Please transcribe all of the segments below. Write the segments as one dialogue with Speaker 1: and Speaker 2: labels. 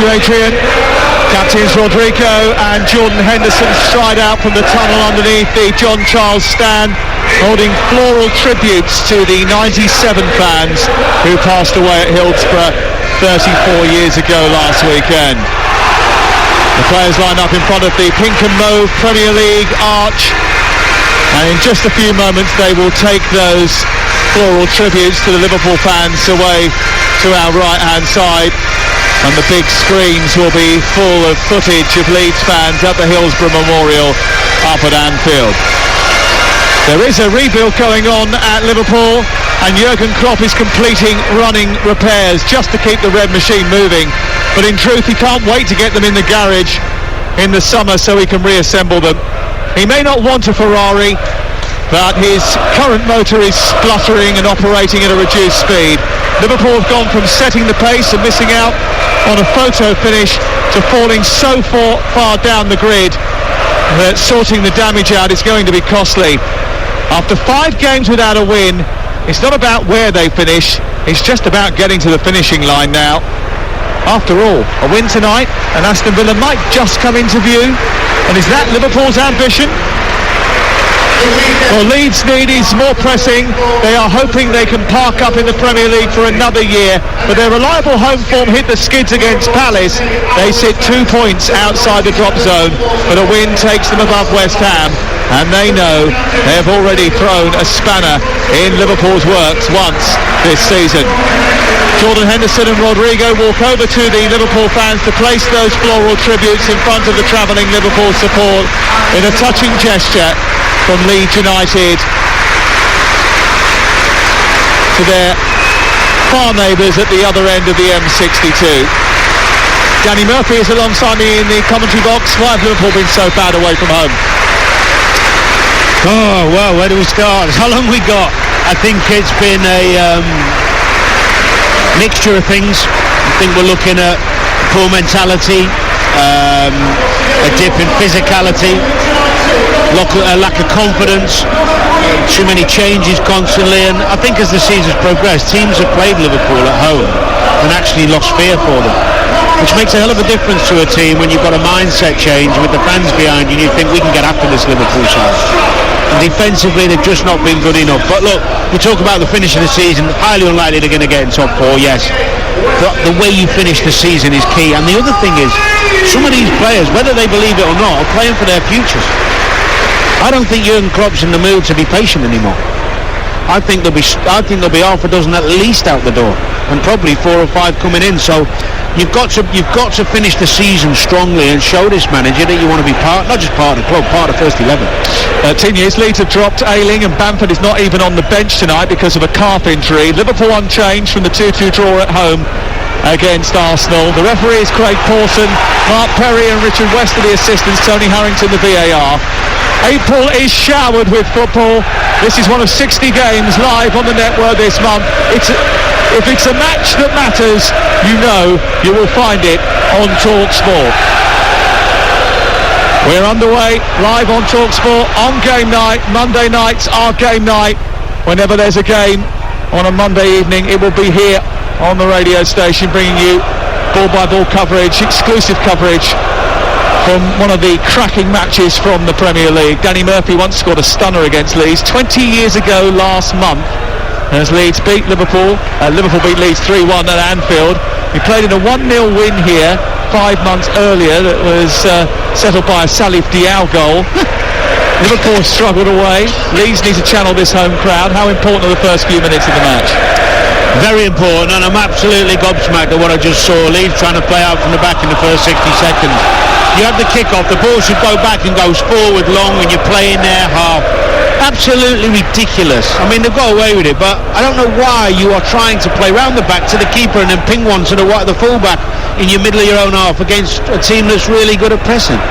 Speaker 1: you, Adrian. Captains Rodrigo and Jordan Henderson stride out from the tunnel underneath the John Charles stand, holding floral tributes to the 97 fans who passed away at Hillsborough 34 years ago last weekend. The players line up in front of the pink and mauve Premier League arch, and in just a few moments they will take those floral tributes to the Liverpool fans away to our right hand side, and the big screens will be full of footage of Leeds fans at the Hillsborough Memorial up at Anfield. There is a rebuild going on at Liverpool, and Jurgen Klopp is completing running repairs just to keep the red machine moving, but in truth he can't wait to get them in the garage in the summer so he can reassemble them. He may not want a Ferrari, but his current motor is spluttering and operating at a reduced speed. Liverpool have gone from setting the pace and missing out on a photo finish to falling so far down the grid that sorting the damage out is going to be costly. After 5 games without a win, it's not about where they finish, it's just about getting to the finishing line now. After all, a win tonight and Aston Villa might just come into view, and is that Liverpool's ambition? Well, Leeds' need is more pressing. They are hoping they can park up in the Premier League for another year, but their reliable home form hit the skids against Palace. They sit 2 points outside the drop zone, but a win takes them above West Ham, and they know they have already thrown a spanner in Liverpool's works once this season. Jordan Henderson and Rodrigo walk over to the Liverpool fans to place those floral tributes in front of the travelling Liverpool support in a touching gesture from Leeds United to their far neighbours at the other end of the M62. Danny Murphy is alongside me in the commentary box. Why have Liverpool been so bad away from home?
Speaker 2: Oh, well, where do we start? How long we got? I think it's been a mixture of things. I think we're looking at poor mentality, a dip in physicality, a lack of confidence, too many changes constantly, and I think as the season's progressed, teams have played Liverpool at home and actually lost fear for them, which makes a hell of a difference to a team when you've got a mindset change with the fans behind you and you think we can get after this Liverpool side. And defensively they've just not been good enough. But look, we talk about the finish of the season, highly unlikely they're going to get in top 4, yes, but the way you finish the season is key. And the other thing is, some of these players, whether they believe it or not, are playing for their futures. I don't think Jurgen Klopp's in the mood to be patient anymore. I think there'll be half a dozen at least out the door, and probably 4 or 5 coming in. So you've got to finish the season strongly and show this manager that you want to be not just part of the club, part of the first 11.
Speaker 1: 10 years, Leeds have dropped Ayling, and Bamford is not even on the bench tonight because of a calf injury. Liverpool unchanged from the 2-2 draw at home against Arsenal. The referee is Craig Pawson, Mark Perry and Richard West are the assistants, Tony Harrington the VAR. April is showered with football. This is one of 60 games live on the network this month. If it's a match that matters, you will find it on Talksport. We're underway live on Talksport on game night. Monday nights are game night. Whenever there's a game on a Monday evening, it will be here on the radio station, bringing you ball-by-ball coverage, exclusive coverage from one of the cracking matches from the Premier League. Danny Murphy once scored a stunner against Leeds 20 years ago last month as Leeds beat Liverpool. Liverpool beat Leeds 3-1 at Anfield. He played in a 1-0 win here 5 months earlier that was settled by a Salif Diao goal. Liverpool struggled away. Leeds need to channel this home crowd. How important are the first few minutes of the match?
Speaker 2: Very important, and I'm absolutely gobsmacked at what I just saw. Leeds trying to play out from the back in the first 60 seconds. You have the kick-off, the ball should go back and goes forward long, and you're playing there half. Absolutely ridiculous. I mean, they've got away with it, but I don't know why you are trying to play round the back to the keeper and then ping one to the full-back in your middle of your own half against a team that's really good at pressing.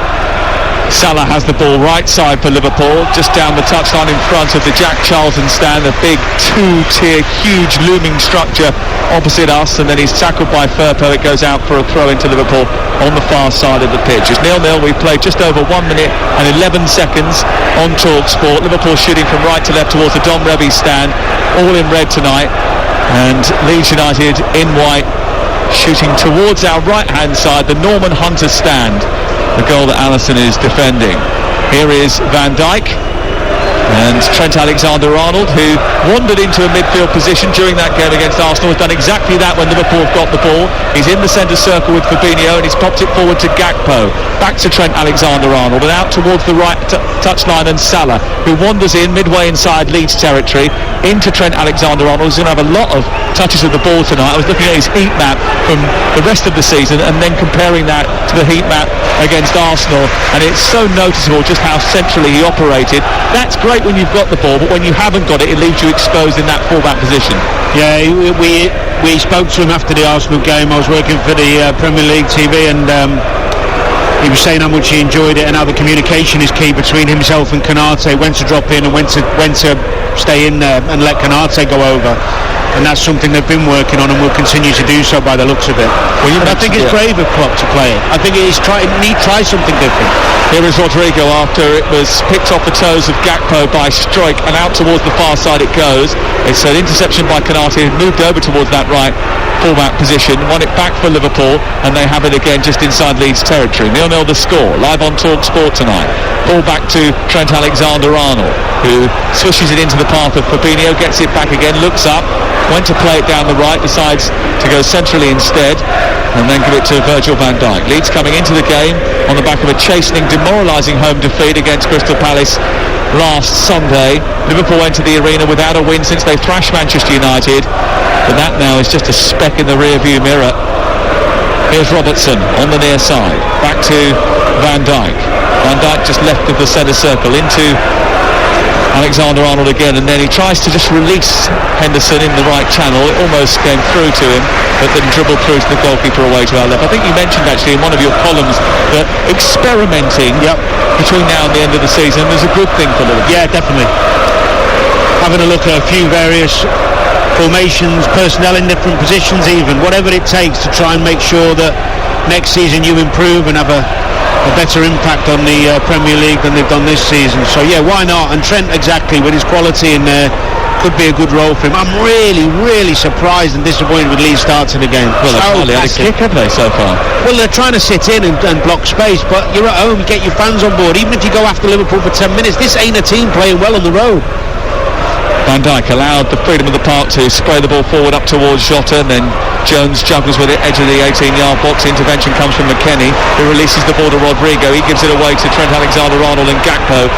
Speaker 1: Salah has the ball right side for Liverpool, just down the touchline in front of the Jack Charlton stand, the big 2-tier huge looming structure opposite us, and then he's tackled by Firpo. It goes out for a throw into Liverpool on the far side of the pitch. It's 0-0. We've played just over 1 minute and 11 seconds on Talksport. Liverpool shooting from right to left towards the Don Revie stand, all in red tonight, and Leeds United in white shooting towards our right-hand side, the Norman Hunter stand, the goal that Alisson is defending. Here is Van Dijk. And Trent Alexander-Arnold, who wandered into a midfield position during that game against Arsenal, has done exactly that when Liverpool have got the ball. He's in the centre circle with Fabinho and he's popped it forward to Gakpo. Back to Trent Alexander-Arnold and out towards the right touchline, and Salah, who wanders in midway inside Leeds territory into Trent Alexander-Arnold. He's going to have a lot of touches of the ball tonight. I was looking at his heat map from the rest of the season and then comparing that to the heat map against Arsenal, and it's so noticeable just how centrally he operated. That's great when you've got the ball, but when you haven't got it, it leaves you exposed in that full-back position.
Speaker 2: Yeah, we spoke to him after the Arsenal game. I was working for the Premier League TV, and he was saying how much he enjoyed it and how the communication is key between himself and Konate, when to drop in and when to stay in there and let Konate go over. And that's something they've been working on and will continue to do so by the looks of it. Well, I think it's brave of Klopp to play it. I think he tries something different.
Speaker 1: Here is Rodrigo after it was picked off the toes of Gakpo by Struijk, and out towards the far side it goes. It's an interception by Konate, moved over towards that right full-back position, won it back for Liverpool, and they have it again just inside Leeds territory. 0-0 the score, live on Talksport tonight. Ball back to Trent Alexander-Arnold, who swishes it into the path of Fabinho, gets it back again, looks up, went to play it down the right, decides to go centrally instead, and then give it to Virgil van Dijk. Leeds coming into the game on the back of a chastening, demoralising home defeat against Crystal Palace last Sunday. Liverpool entered the arena without a win since they thrashed Manchester United, but that now is just a speck in the rear-view mirror. Here's Robertson on the near side, back to Van Dijk. Van Dijk just left of the centre circle into Alexander-Arnold again, and then he tries to just release Henderson in the right channel. It almost came through to him, but then dribbled through to the goalkeeper away to our left. I think you mentioned actually in one of your columns that experimenting between now and the end of the season is a good thing for Liverpool.
Speaker 2: Yeah, definitely. Having a look at a few various formations, personnel in different positions even, whatever it takes to try and make sure that next season you improve and have a better impact on the Premier League than they've done this season. So yeah, why not? And Trent, exactly, with his quality in there, could be a good role for him. I'm really surprised and disappointed with Leeds' start to the game.
Speaker 1: Well, they've hardly had a kick, have they, so far?
Speaker 2: Well, they're trying to sit in and block space, but you're at home, you get your fans on board. Even if you go after Liverpool for 10 minutes, this ain't a team playing well on the road.
Speaker 1: Van Dijk allowed the freedom of the park to spray the ball forward up towards Jota, and then Jones juggles with it, edge of the 18-yard box. Intervention comes from McKennie, who releases the ball to Rodrigo. He gives it away to Trent Alexander-Arnold, and Gakpo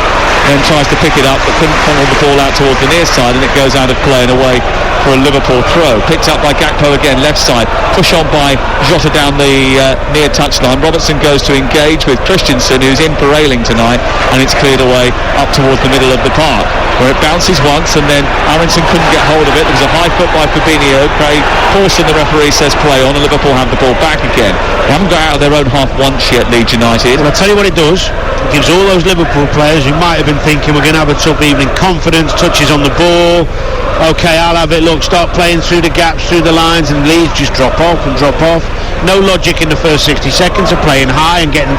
Speaker 1: then tries to pick it up but couldn't funnel the ball out towards the near side, and it goes out of play and away for a Liverpool throw. Picked up by Gakpo again, left side, push on by Jota down the near touchline. Robertson goes to engage with Christensen, who's in for Ayling tonight, and it's cleared away up towards the middle of the park, where it bounces once and then Aronson couldn't get hold of it. There was a high foot by Fabinho. Craig Pawson, the referee, says play on, and Liverpool have the ball back again. They haven't got out of their own half once yet, Leeds United.
Speaker 2: Well, I'll tell you what it does. It gives all those Liverpool players who might have been thinking we're going to have a tough evening confidence, touches on the ball. Okay, I'll have it. Look, start playing through the gaps, through the lines, and Leeds just drop off. No logic in the first 60 seconds of playing high and getting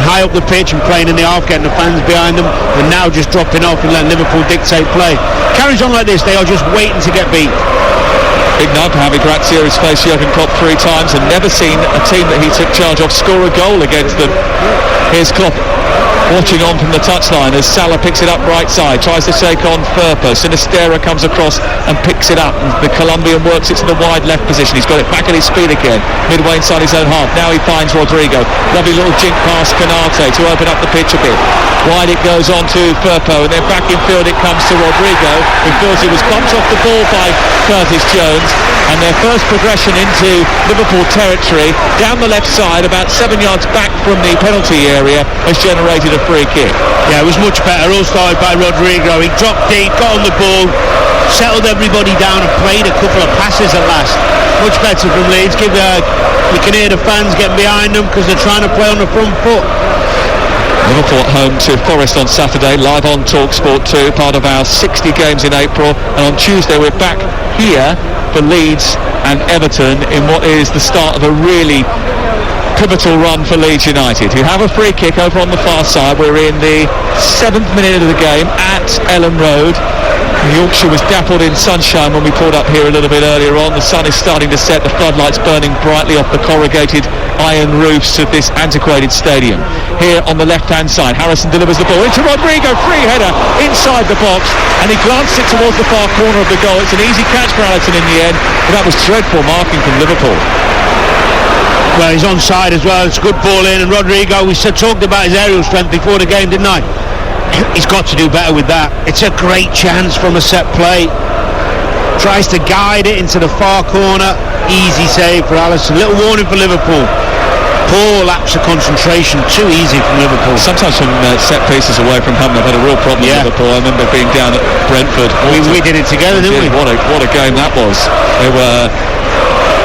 Speaker 2: high up the pitch and playing in the half, getting the fans behind them, and now just dropping off and letting Liverpool dictate play. Carries on like this, they are just waiting to get beat.
Speaker 1: Big night for Javi Gracia, who's faced Jurgen Klopp 3 times and never seen a team that he took charge of score a goal against them. Here's Klopp watching on from the touchline as Salah picks it up right side, tries to shake on Firpo. Sinistera comes across and picks it up, and the Colombian works it to the wide left position. He's got it back at his feet again, midway inside his own half. Now he finds Rodrigo. Lovely little jink past Konate to open up the pitch a bit. Wide it goes on to Firpo, and then back in field it comes to Rodrigo, who feels he was bumped off the ball by Curtis Jones, and their first progression into Liverpool territory down the left side, about 7 yards back from the penalty area, has generated a free kick.
Speaker 2: Yeah, it was much better. All started by Rodrigo. He dropped deep, got on the ball, settled everybody down and played a couple of passes at last. Much better from Leeds. You can hear the fans getting behind them because they're trying to play on the front foot.
Speaker 1: Liverpool at home to Forest on Saturday, live on Talksport 2, part of our 60 games in April, and on Tuesday we're back here for Leeds and Everton in what is the start of a really pivotal run for Leeds United, who have a free kick over on the far side. We're in the 7th minute of the game at Ellen Road. Yorkshire was dappled in sunshine when we pulled up here a little bit earlier on. The sun is starting to set, the floodlights burning brightly off the corrugated iron roofs of this antiquated stadium. Here on the left-hand side, Harrison delivers the ball into Rodrigo, free header inside the box, and he glanced it towards the far corner of the goal. It's an easy catch for Alisson in the end, but that was dreadful marking from Liverpool.
Speaker 2: Well, he's onside as well. It's a good ball in, and Rodrigo, we talked about his aerial strength before the game, didn't I? He's got to do better with that. It's a great chance from a set play. Tries to guide it into the far corner. Easy save for Alisson. Little warning for Liverpool. Poor lapse of concentration. Too easy from Liverpool.
Speaker 1: Sometimes from set pieces away from home, they've had a real problem with Liverpool. I remember being down at Brentford.
Speaker 2: We did it together, didn't we?
Speaker 1: What a game that was. They were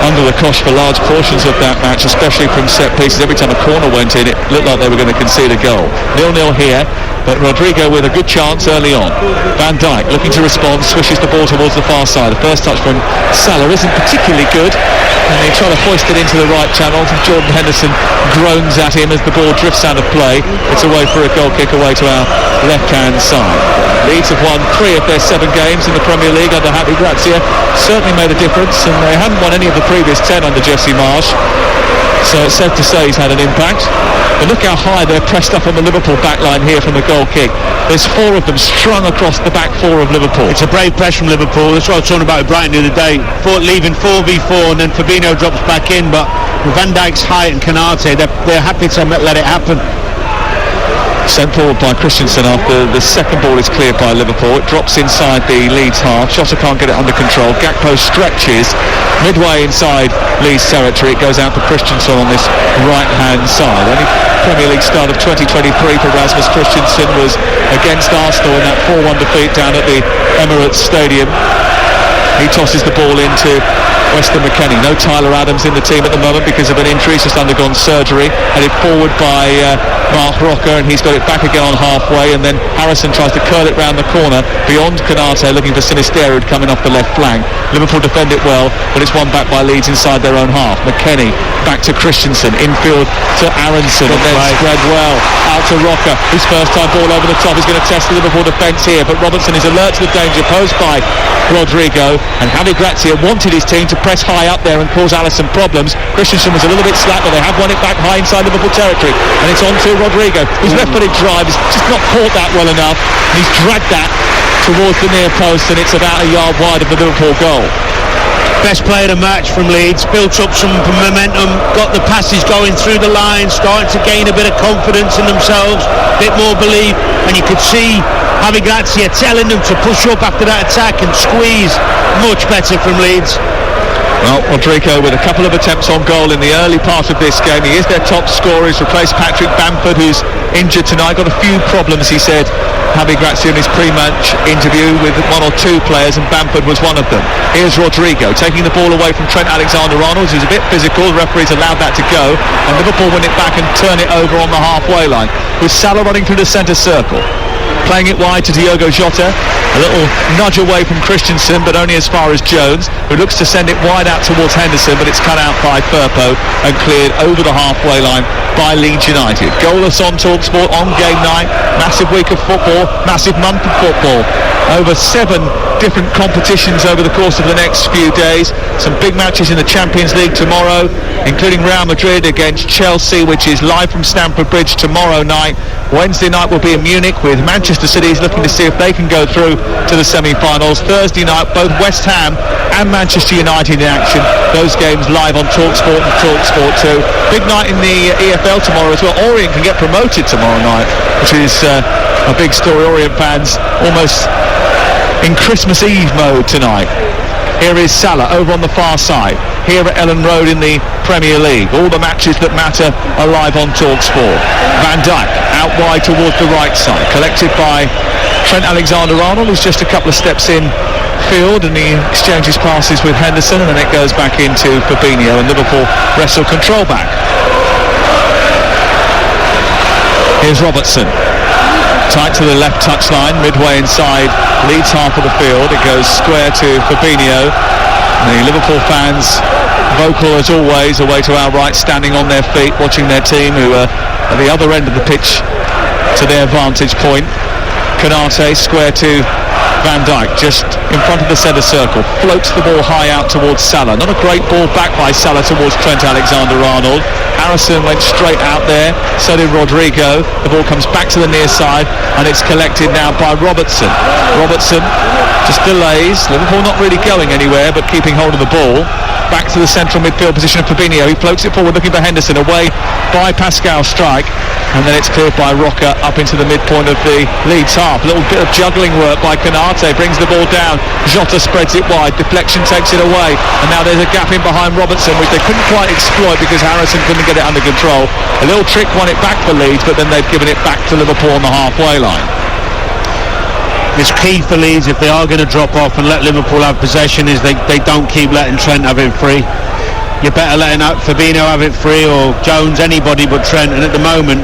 Speaker 1: under the cosh for large portions of that match, especially from set pieces. Every time a corner went in, it looked like they were going to concede a goal. 0-0 here, but Rodrigo with a good chance early on. Van Dijk looking to respond, swishes the ball towards the far side. The first touch from Salah isn't particularly good, and they try to hoist it into the right channel. Jordan Henderson groans at him as the ball drifts out of play. It's away for a goal kick away to our left-hand side. Leeds have won 3 of their 7 games in the Premier League under Javi Gracia. Certainly made a difference, and they hadn't won any of the previous 10 under Jesse Marsch. So it's safe to say he's had an impact. But look how high they're pressed up on the Liverpool backline here from the goal kick. There's 4 of them strung across the back 4 of Liverpool.
Speaker 2: It's a brave press from Liverpool. That's what I was talking about with Brighton the other day. Leaving 4v4, and then Fabinho drops back in. But with Van Dijk's height and Canate, they're happy to let it happen.
Speaker 1: Sent forward by Christensen after the second ball is cleared by Liverpool. It drops inside the Leeds half. Jota can't get it under control. Gakpo stretches midway inside Leeds territory. It goes out for Christensen on this right-hand side. Only Premier League start of 2023 for Rasmus Christensen was against Arsenal in that 4-1 defeat down at the Emirates Stadium. He tosses the ball into Weston McKennie. No Tyler Adams in the team at the moment because of an injury. He's just undergone surgery. Headed forward by Mark Rocker, and he's got it back again on halfway, and then Harrison tries to curl it round the corner beyond Canate, looking for Sinisterra coming off the left flank. Liverpool defend it well, but it's won back by Leeds inside their own half. McKennie back to Christensen, infield to Aronson, and then spread well out to Rocker, whose first time ball over the top is going to test the Liverpool defence here, but Robertson is alert to the danger posed by Rodrigo, and Javi Gracia wanted his team to press high up there and cause Alisson problems. Christensen was a little bit slack, but they have won it back high inside Liverpool territory, and it's on to Rodrigo, whose left-footed drive has just not caught that well enough, and he's dragged that towards the near post, and it's about a yard wide of the Liverpool goal.
Speaker 2: Best play of the match from Leeds, built up some momentum, got the passes going through the line, starting to gain a bit of confidence in themselves, a bit more belief, and you could see Javi Gracia telling them to push up after that attack and squeeze. Much better from Leeds.
Speaker 1: Well, Rodrigo with a couple of attempts on goal in the early part of this game. He is their top scorer. He's replaced Patrick Bamford, who's injured tonight. Got a few problems, he said, Javi Gracia in his pre-match interview, with 1 or 2 players, and Bamford was one of them. Here's Rodrigo taking the ball away from Trent Alexander-Arnold, who's a bit physical. The referee's allowed that to go, and Liverpool win it back and turn it over on the halfway line, with Salah running through the centre circle, playing it wide to Diogo Jota. A little nudge away from Christensen, but only as far as Jones, who looks to send it wide out towards Henderson, but it's cut out by Firpo and cleared over the halfway line by Leeds United. Goalless on Talksport on game night. Massive week of football, massive month of football. Over 7 different competitions over the course of the next few days. Some big matches in the Champions League tomorrow, including Real Madrid against Chelsea, which is live from Stamford Bridge tomorrow night. Wednesday night will be in Munich, with Manchester City looking to see if they can go through to the semi-finals. Thursday night, both West Ham and Manchester United in action. Those games live on Talksport and Talksport 2. Big night in the EFL tomorrow as well. Orient can get promoted tomorrow night, which is a big story. Orient fans almost in Christmas Eve mode tonight. Here is Salah over on the far side, here at Ellen Road in the Premier League. All the matches that matter are live on Talksport. Van Dijk out wide towards the right side, collected by Trent Alexander-Arnold, who's just a couple of steps in field, and he exchanges passes with Henderson, and then it goes back into Fabinho, and Liverpool wrestle control back. Here's Robertson, tight to the left touchline, midway inside Leeds half of the field. It goes square to Fabinho. The Liverpool fans, vocal as always, away to our right, standing on their feet, watching their team, who are at the other end of the pitch to their vantage point. Konate square to Van Dijk, just in front of the centre circle, floats the ball high out towards Salah. Not a great ball back by Salah towards Trent Alexander-Arnold. Harrison went straight out there, so did Rodrigo. The ball comes back to the near side, and it's collected now by Robertson. Robertson just delays. Liverpool not really going anywhere, but keeping hold of the ball. Back to the central midfield position of Fabinho. He floats it forward looking for Henderson, away by Pascal Strike, and then it's cleared by Roca up into the midpoint of the Leeds half. A little bit of juggling work by Konate, brings the ball down. Jota spreads it wide, deflection takes it away, and now there's a gap in behind Robertson, which they couldn't quite exploit because Harrison couldn't get it under control. A little trick won it back for Leeds, but then they've given it back to Liverpool on the halfway line.
Speaker 2: It's key for Leeds, if they are going to drop off and let Liverpool have possession, is they don't keep letting Trent have it free. You're better letting Fabinho have it free, or Jones, anybody but Trent, and at the moment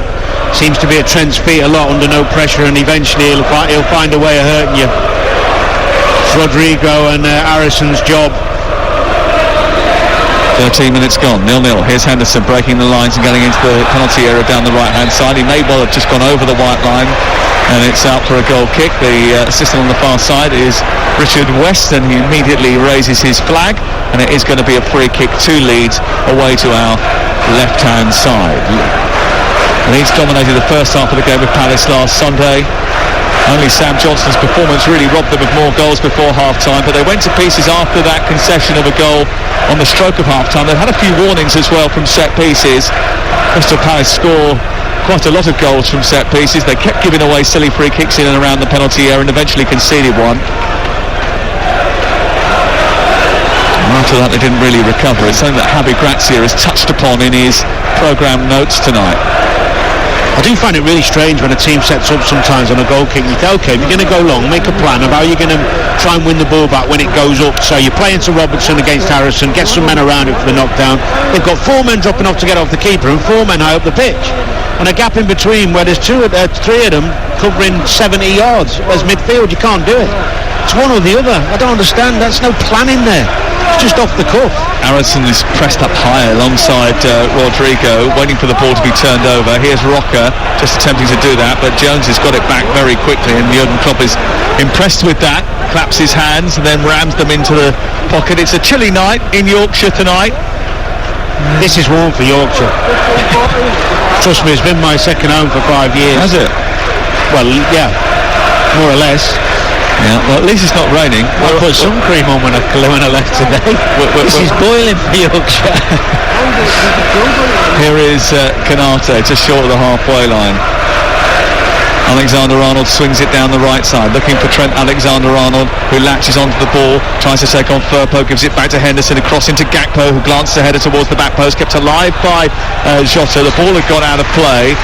Speaker 2: seems to be at Trent's feet a lot under no pressure, and eventually he'll find a way of hurting you. It's Rodrigo and Harrison's job.
Speaker 1: 13 minutes gone, 0-0. Here's Henderson breaking the lines and getting into the penalty area down the right hand side. He may well have just gone over the white line, and it's out for a goal kick. The assistant on the far side is Richard West, and he immediately raises his flag, and it is going to be a free kick to Leeds away to our left hand side. Leeds dominated the first half of the game with Palace last Sunday. Only Sam Johnston's performance really robbed them of more goals before half-time, but they went to pieces after that concession of a goal on the stroke of half-time. They've had a few warnings as well from set pieces. Crystal Palace score quite a lot of goals from set pieces. They kept giving away silly free kicks in and around the penalty area and eventually conceded one. And after that they didn't really recover. It's something that Javi Gracia has touched upon in his programme notes tonight.
Speaker 2: I do find it really strange when a team sets up sometimes on a goal kick. You think, okay, you're going to go long, make a plan of how you're going to try and win the ball back when it goes up. So you're playing to Robertson against Harrison, get some men around it for the knockdown. They've got 4 men dropping off to get off the keeper and 4 men high up the pitch, and a gap in between where there's 3 of them covering 70 yards as midfield. You can't do it. It's one or the other. I don't understand. That's no planning there. It's just off the cuff.
Speaker 1: Harrison is pressed up high alongside Rodrigo, waiting for the ball to be turned over. Here's Roca just attempting to do that, but Jones has got it back very quickly, and Jurgen Klopp is impressed with that. Claps his hands and then rams them into the pocket. It's a chilly night in Yorkshire tonight.
Speaker 2: This is warm for Yorkshire. Trust me, it's been my second home for 5 years.
Speaker 1: Has it?
Speaker 2: Well, yeah, more or less.
Speaker 1: Yeah, well, at least it's not raining.
Speaker 2: I put some cream on when I left today. This is boiling for Yorkshire.
Speaker 1: Here is Konate, just short of the halfway line. Alexander-Arnold swings it down the right side, looking for Trent Alexander-Arnold, who latches onto the ball, tries to take on Firpo, gives it back to Henderson, across into Gakpo, who glances a header towards the back post, kept alive by Jota. The ball had gone out of play.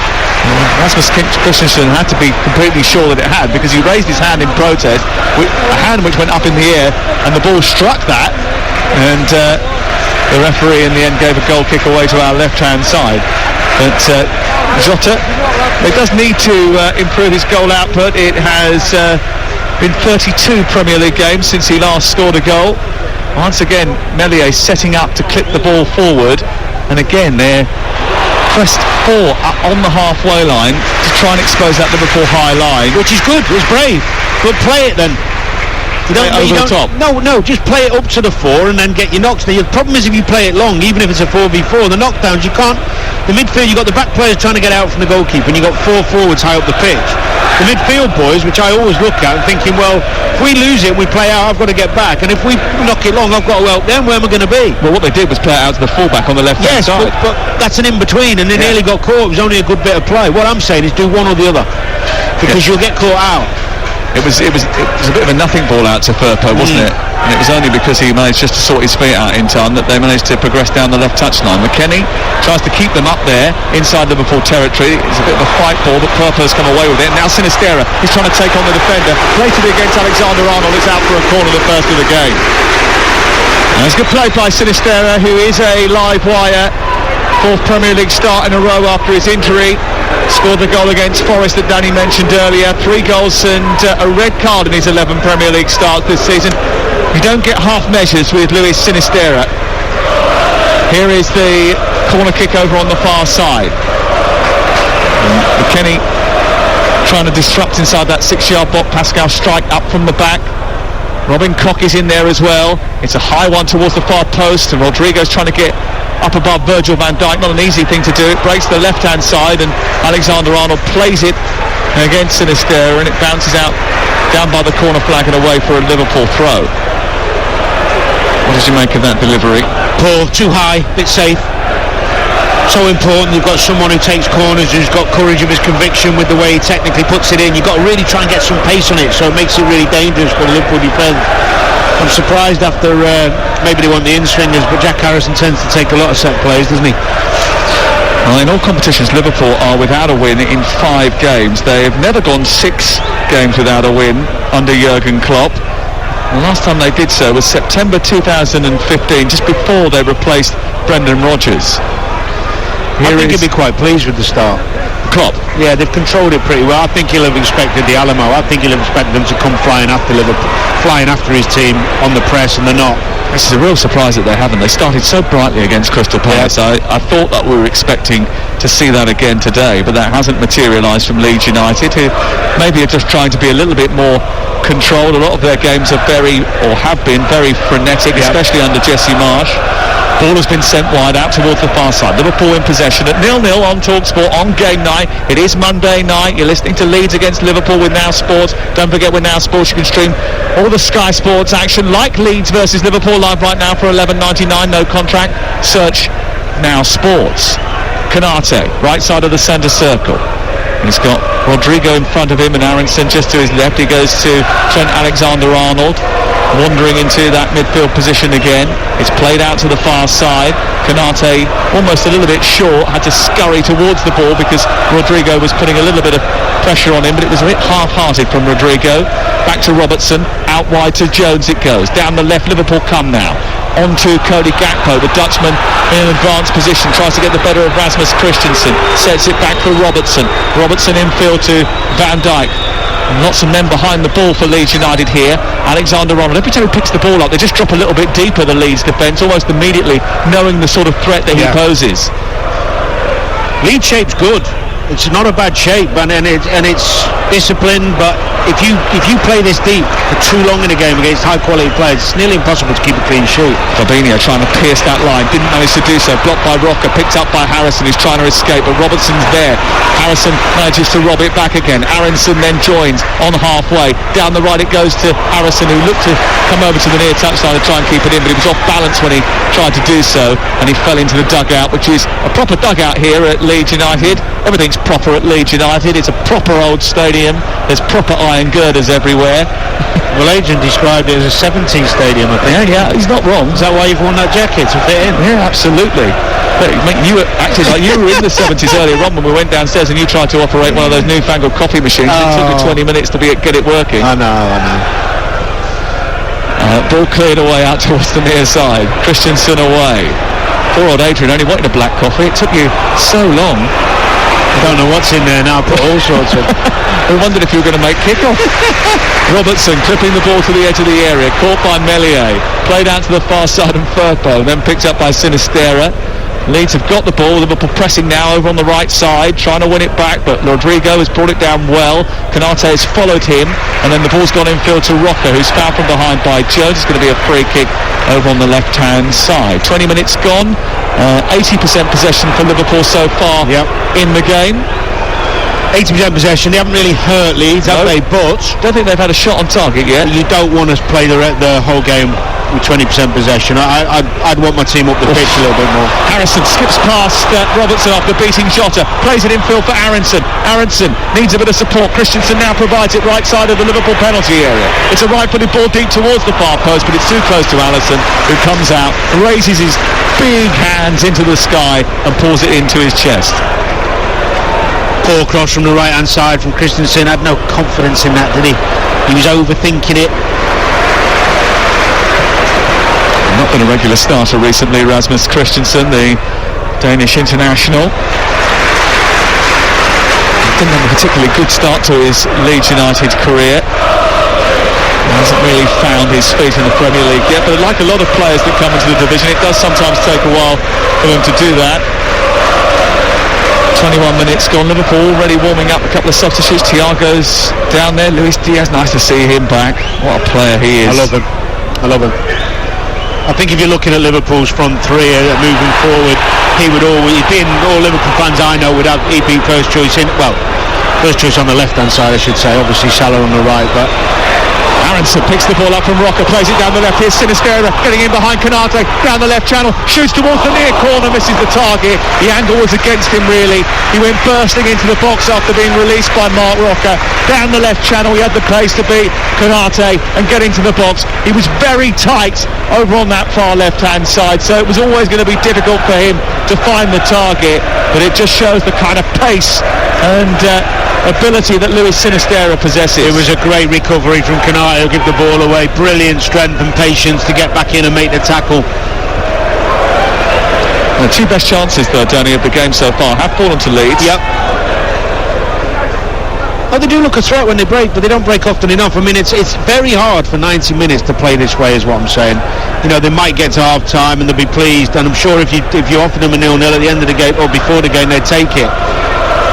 Speaker 1: Rasmus Christensen had to be completely sure that it had, because he raised his hand in protest, a hand which went up in the air, and the ball struck that, and the referee in the end gave a goal kick away to our left-hand side. But Jota, he does need to improve his goal output. It has been 32 Premier League games since he last scored a goal. Once again, Meslier setting up to clip the ball forward, and again they're pressed 4 on the halfway line to try and expose that Liverpool high line,
Speaker 2: which is good. It's brave, but play it then.
Speaker 1: You don't, top.
Speaker 2: No, just play it up to the 4 and then get your knocks. The problem is if you play it long, even if it's a 4v4, the knockdowns, you can't. The midfield, you've got the back players trying to get out from the goalkeeper, and you've got 4 forwards high up the pitch. The midfield boys, which I always look at and thinking, well, if we lose it, we play out, I've got to get back, and if we knock it long, I've got to help them. Where am I going to be?
Speaker 1: Well, what they did was play it out to the fullback on the left-hand side.
Speaker 2: But that's an in-between, and they nearly got caught. It was only a good bit of play. What I'm saying is do one or the other, because you'll get caught out.
Speaker 1: It was a bit of a nothing ball out to Firpo, wasn't it? And it was only because he managed just to sort his feet out in time that they managed to progress down the left touchline. McKennie tries to keep them up there inside Liverpool territory. It's a bit of a fight ball, but Firpo's come away with it. Now Sinistera, he's trying to take on the defender. Play to be against Alexander-Arnold. It's out for a corner, the first of the game. And it's good play by Sinistera, who is a live wire. 4th Premier League start in a row after his injury. Scored the goal against Forest that Danny mentioned earlier. 3 goals and a red card in his 11 Premier League starts this season. You don't get half measures with Luis Sinisterra. Here is the corner kick over on the far side. McKennie trying to disrupt inside that 6-yard box. Pascal strike up from the back. Robin Koch is in there as well. It's a high one towards the far post, and Rodrigo's trying to get up above Virgil van Dijk. Not an easy thing to do. It breaks the left-hand side, and Alexander-Arnold plays it against Sinisterra, and it bounces out down by the corner flag and away for a Liverpool throw. What did you make of that delivery?
Speaker 2: Poor, too high, bit safe. So important, you've got someone who takes corners, who's got courage of his conviction with the way he technically puts it in. You've got to really try and get some pace on it, so it makes it really dangerous for the Liverpool defence. I'm surprised after maybe they want the in-swingers, but Jack Harrison tends to take a lot of set plays, doesn't he?
Speaker 1: Well, in all competitions, Liverpool are without a win in 5 games. They've never gone 6 games without a win under Jurgen Klopp. The last time they did so was September 2015, just before they replaced Brendan Rodgers.
Speaker 2: I think he'd be quite pleased with the start.
Speaker 1: Klopp?
Speaker 2: Yeah, they've controlled it pretty well. I think he'll have expected the Alamo. I think he'll have expected them to come flying after Liverpool, flying after his team on the press, and they're not.
Speaker 1: This is a real surprise that they haven't. They started so brightly against Crystal Palace. Yeah. I thought that we were expecting to see that again today, but that hasn't materialised from Leeds United, who maybe are just trying to be a little bit more controlled. A lot of their games are have been very frenetic, especially under Jesse Marsch. Ball has been sent wide out towards the far side. Liverpool in possession at 0-0 on Talksport on game night. It is Monday night. You're listening to Leeds against Liverpool with Now Sports. Don't forget, with Now Sports you can stream all the Sky Sports action like Leeds versus Liverpool live right now for $11.99, no contract. Search Now Sports. Canate, right side of the centre circle. He's got Rodrigo in front of him and Aronson just to his left. He goes to Trent Alexander-Arnold, wandering into that midfield position again. It's played out to the far side. Canate, almost a little bit short, had to scurry towards the ball because Rodrigo was putting a little bit of pressure on him, but it was a bit half-hearted from Rodrigo. Back to Robertson, out wide to Jones it goes. Down the left, Liverpool come now. On to Cody Gakpo, the Dutchman in an advanced position, tries to get the better of Rasmus Christensen, sets it back for Robertson. Robertson infield to Van Dijk. Lots of men behind the ball for Leeds United here. Alexander-Arnold, every time he picks the ball up, they just drop a little bit deeper, the Leeds defence, almost immediately, knowing the sort of threat that he poses.
Speaker 2: Leeds shape's good. It's not a bad shape, and it's disciplined, but if you play this deep for too long in a game against high quality players, it's nearly impossible to keep a clean sheet.
Speaker 1: Fabinho trying to pierce that line, didn't manage to do so. Blocked by Roca, picked up by Harrison, who's trying to escape, but Robertson's there. Harrison manages to rob it back again. Aronson then joins on halfway. Down the right it goes to Harrison, who looked to come over to the near touchline to try and keep it in, but he was off balance when he tried to do so, and he fell into the dugout, which is a proper dugout here at Leeds United. Everything's proper at Leeds United. It's a proper old stadium. There's proper iron girders everywhere.
Speaker 2: Well, Agent described it as a 70s stadium, I think.
Speaker 1: Yeah, he's not wrong.
Speaker 2: Is that why you've worn that jacket, to fit in?
Speaker 1: Yeah, absolutely. But you acted like you were in the 70s earlier on when we went downstairs and you tried to operate one of those newfangled coffee machines. It took me 20 minutes to get it working.
Speaker 2: I know.
Speaker 1: Ball cleared away out towards the near side. Christensen away. Poor old Adrian only wanted a black coffee. It took you so long.
Speaker 2: I don't know what's in there now, put all sorts of...
Speaker 1: We wondered if you were going to make kick-off. Robertson clipping the ball to the edge of the area, caught by Meslier, played out to the far side of Firpo, then picked up by Sinisterra. Leeds have got the ball. Liverpool pressing now over on the right side, trying to win it back, but Rodrigo has brought it down well. Canate has followed him, and then the ball's gone infield to Roca, who's fouled from behind by Jones. It's going to be a free kick over on the left-hand side. 20 minutes gone. 80% possession for Liverpool so far in the game.
Speaker 2: 80% possession. They haven't really hurt Leeds, have they? But
Speaker 1: don't think they've had a shot on target yet.
Speaker 2: You don't want to play the whole game with 20% possession. I'd want my team up the pitch a little bit more.
Speaker 1: Harrison skips past Robertson after beating Jota, plays it infield for Aronson. Aronson needs a bit of support. Christensen now provides it right side of the Liverpool penalty area. It's a right-footed ball deep towards the far post, but it's too close to Alisson, who comes out, raises his big hands into the sky and pulls it into his chest.
Speaker 2: Poor cross from the right-hand side from Christensen. Had no confidence in that, did he? He was overthinking it.
Speaker 1: Not been a regular starter recently, Rasmus Christensen, the Danish international. Didn't have a particularly good start to his Leeds United career. Hasn't really found his feet in the Premier League yet, but like a lot of players that come into the division, it does sometimes take a while for them to do that. 21 minutes gone. Liverpool already warming up. A couple of substitutes. Thiago's down there. Luis Diaz, nice to see him back. What a player he is.
Speaker 2: I love him. I think if you're looking at Liverpool's front three moving forward, he'd be in all Liverpool fans I know he'd be first choice on the left hand side, I should say. Obviously Salah on the right, but
Speaker 1: Aronson picks the ball up from Roca, plays it down the left. Here's Sinisterra getting in behind Konate, down the left channel, shoots towards the near corner, misses the target. The angle was against him really. He went bursting into the box after being released by Mark Roca. Down the left channel, he had the pace to beat Konate and get into the box. He was very tight over on that far left hand side, so it was always going to be difficult for him to find the target, but it just shows the kind of pace and ability that Luis Sinisterra possesses.
Speaker 2: It was a great recovery from Konate, who gave the ball away. Brilliant strength and patience to get back in and make the tackle.
Speaker 1: The two best chances though, Danny, of the game so far have fallen to Leeds.
Speaker 2: Yep. Oh, they do look a threat when they break, but they don't break often enough. I mean, it's very hard for 90 minutes to play this way, is what I'm saying. You know, they might get to half time and they'll be pleased, and I'm sure if you offer them a 0-0 at the end of the game or before the game, they'd take it.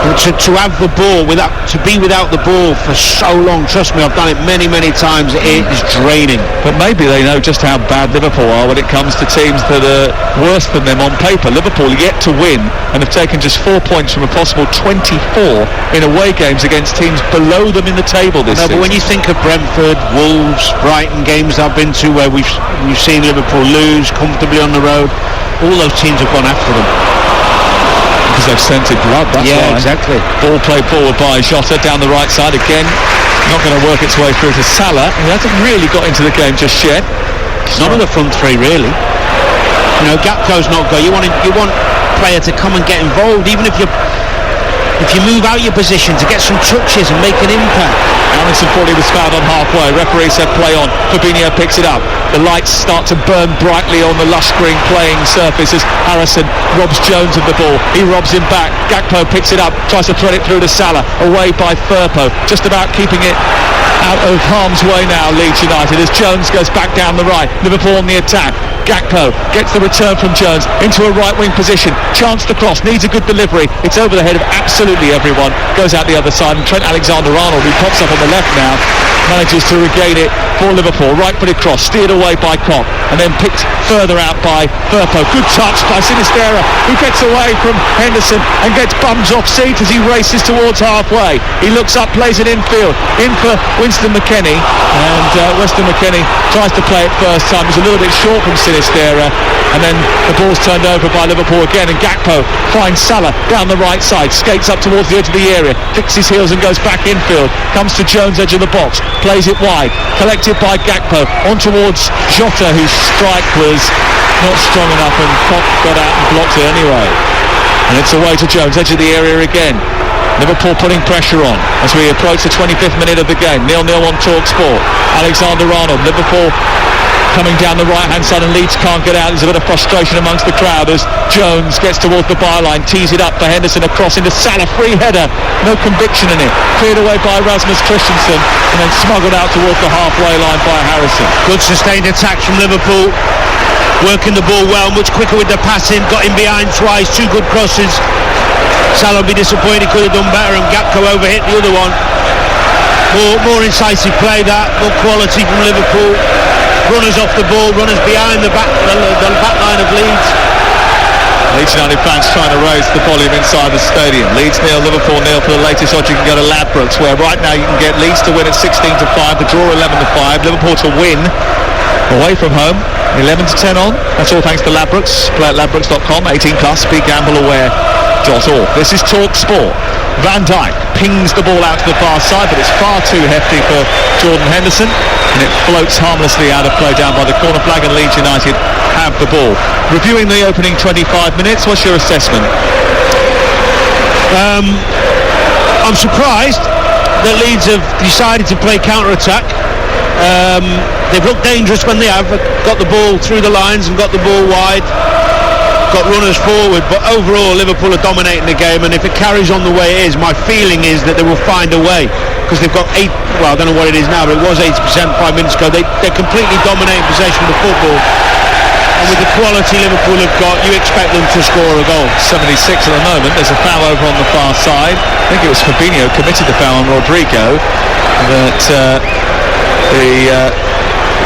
Speaker 2: To have the ball to be without the ball for so long, trust me, I've done it many times, it is draining.
Speaker 1: But maybe they know just how bad Liverpool are when it comes to teams that are worse than them on paper. Liverpool yet to win and have taken just 4 points from a possible 24 in away games against teams below them in the table this season.
Speaker 2: But when you think of Brentford, Wolves, Brighton games I've been to where we've seen Liverpool lose comfortably on the road, all those teams have gone after them.
Speaker 1: Because they've scented blood, that's why.
Speaker 2: Exactly.
Speaker 1: Ball played forward by Jota down the right side again. Not going to work its way through to Salah. He hasn't really got into the game just yet.
Speaker 2: None of the front three really. You know, Gakpo's not good. You want player to come and get involved, even if you move out your position to get some touches and make an impact.
Speaker 1: Aronson thought he was fouled on halfway. Referee said play on. Fabinho picks it up. The lights start to burn brightly on the lush green playing surface as Harrison robs Jones of the ball. He robs him back. Gakpo picks it up, tries to thread it through to Salah. Away by Firpo. Just about keeping it out of harm's way now, Leeds United, as Jones goes back down the right. Liverpool on the attack. Gakpo gets the return from Jones into a right wing position. Chance to cross, needs a good delivery. It's over the head of absolutely everyone. Goes out the other side, and Trent Alexander-Arnold, who pops up on the left now, manages to regain it for Liverpool. Right footed cross, steered away by Kopp, and then picked further out by Firpo. Good touch by Sinisterra, who gets away from Henderson and gets bums off seat as he races towards halfway. He looks up, plays it infield, in for Winston McKennie, and Winston McKennie tries to play it first time. He's a little bit short from Sinisterra, and then the ball's turned over by Liverpool again, and Gakpo finds Salah down the right side, skates up towards the edge of the area, kicks his heels and goes back infield, comes to Jones, edge of the box, plays it wide, collected by Gakpo, on towards Jota, whose strike was not strong enough, and Kopp got out and blocked it anyway. And it's away to Jones, edge of the area again. Liverpool putting pressure on as we approach the 25th minute of the game. 0-0 on Talksport. Alexander-Arnold, Liverpool coming down the right hand side, and Leeds can't get out. There's a bit of frustration amongst the crowd as Jones gets towards the byline, tees it up for Henderson, across into Salah, free header, no conviction in it, cleared away by Rasmus Christensen and then smuggled out towards the halfway line by Harrison.
Speaker 2: Good sustained attack from Liverpool, working the ball well, much quicker with the passing, got in behind twice, two good crosses. Salah will be disappointed, he could have done better, and Gakpo overhit the other one. More incisive play, that, more quality from Liverpool. Runners off the ball, runners behind the back line of Leeds.
Speaker 1: Leeds United fans trying to raise the volume inside the stadium. Leeds 0, Liverpool 0. For the latest odds, you can go to Ladbrokes, where right now you can get Leeds to win at 16-5, the draw 11-5, Liverpool to win away from home 11-10 on. That's all thanks to Ladbrokes. Play at ladbrokes.com. 18+. BeGambleAware.org. This is Talksport. Van Dijk pings the ball out to the far side, but it's far too hefty for Jordan Henderson, and it floats harmlessly out of play down by the corner flag, and Leeds United have the ball. Reviewing the opening 25 minutes, what's your assessment?
Speaker 2: I'm surprised that Leeds have decided to play counter-attack. They've looked dangerous when they have got the ball through the lines and got the ball wide, got runners forward, but overall Liverpool are dominating the game, and if it carries on the way it is, my feeling is that they will find a way, because they've got I don't know what it is now, but it was 80% 5 minutes ago. They're completely dominating possession of the football, and with the quality Liverpool have got, you expect them to score a goal.
Speaker 1: 76 at the moment. There's a foul over on the far side. I think it was Fabinho committed the foul on Rodrigo, that the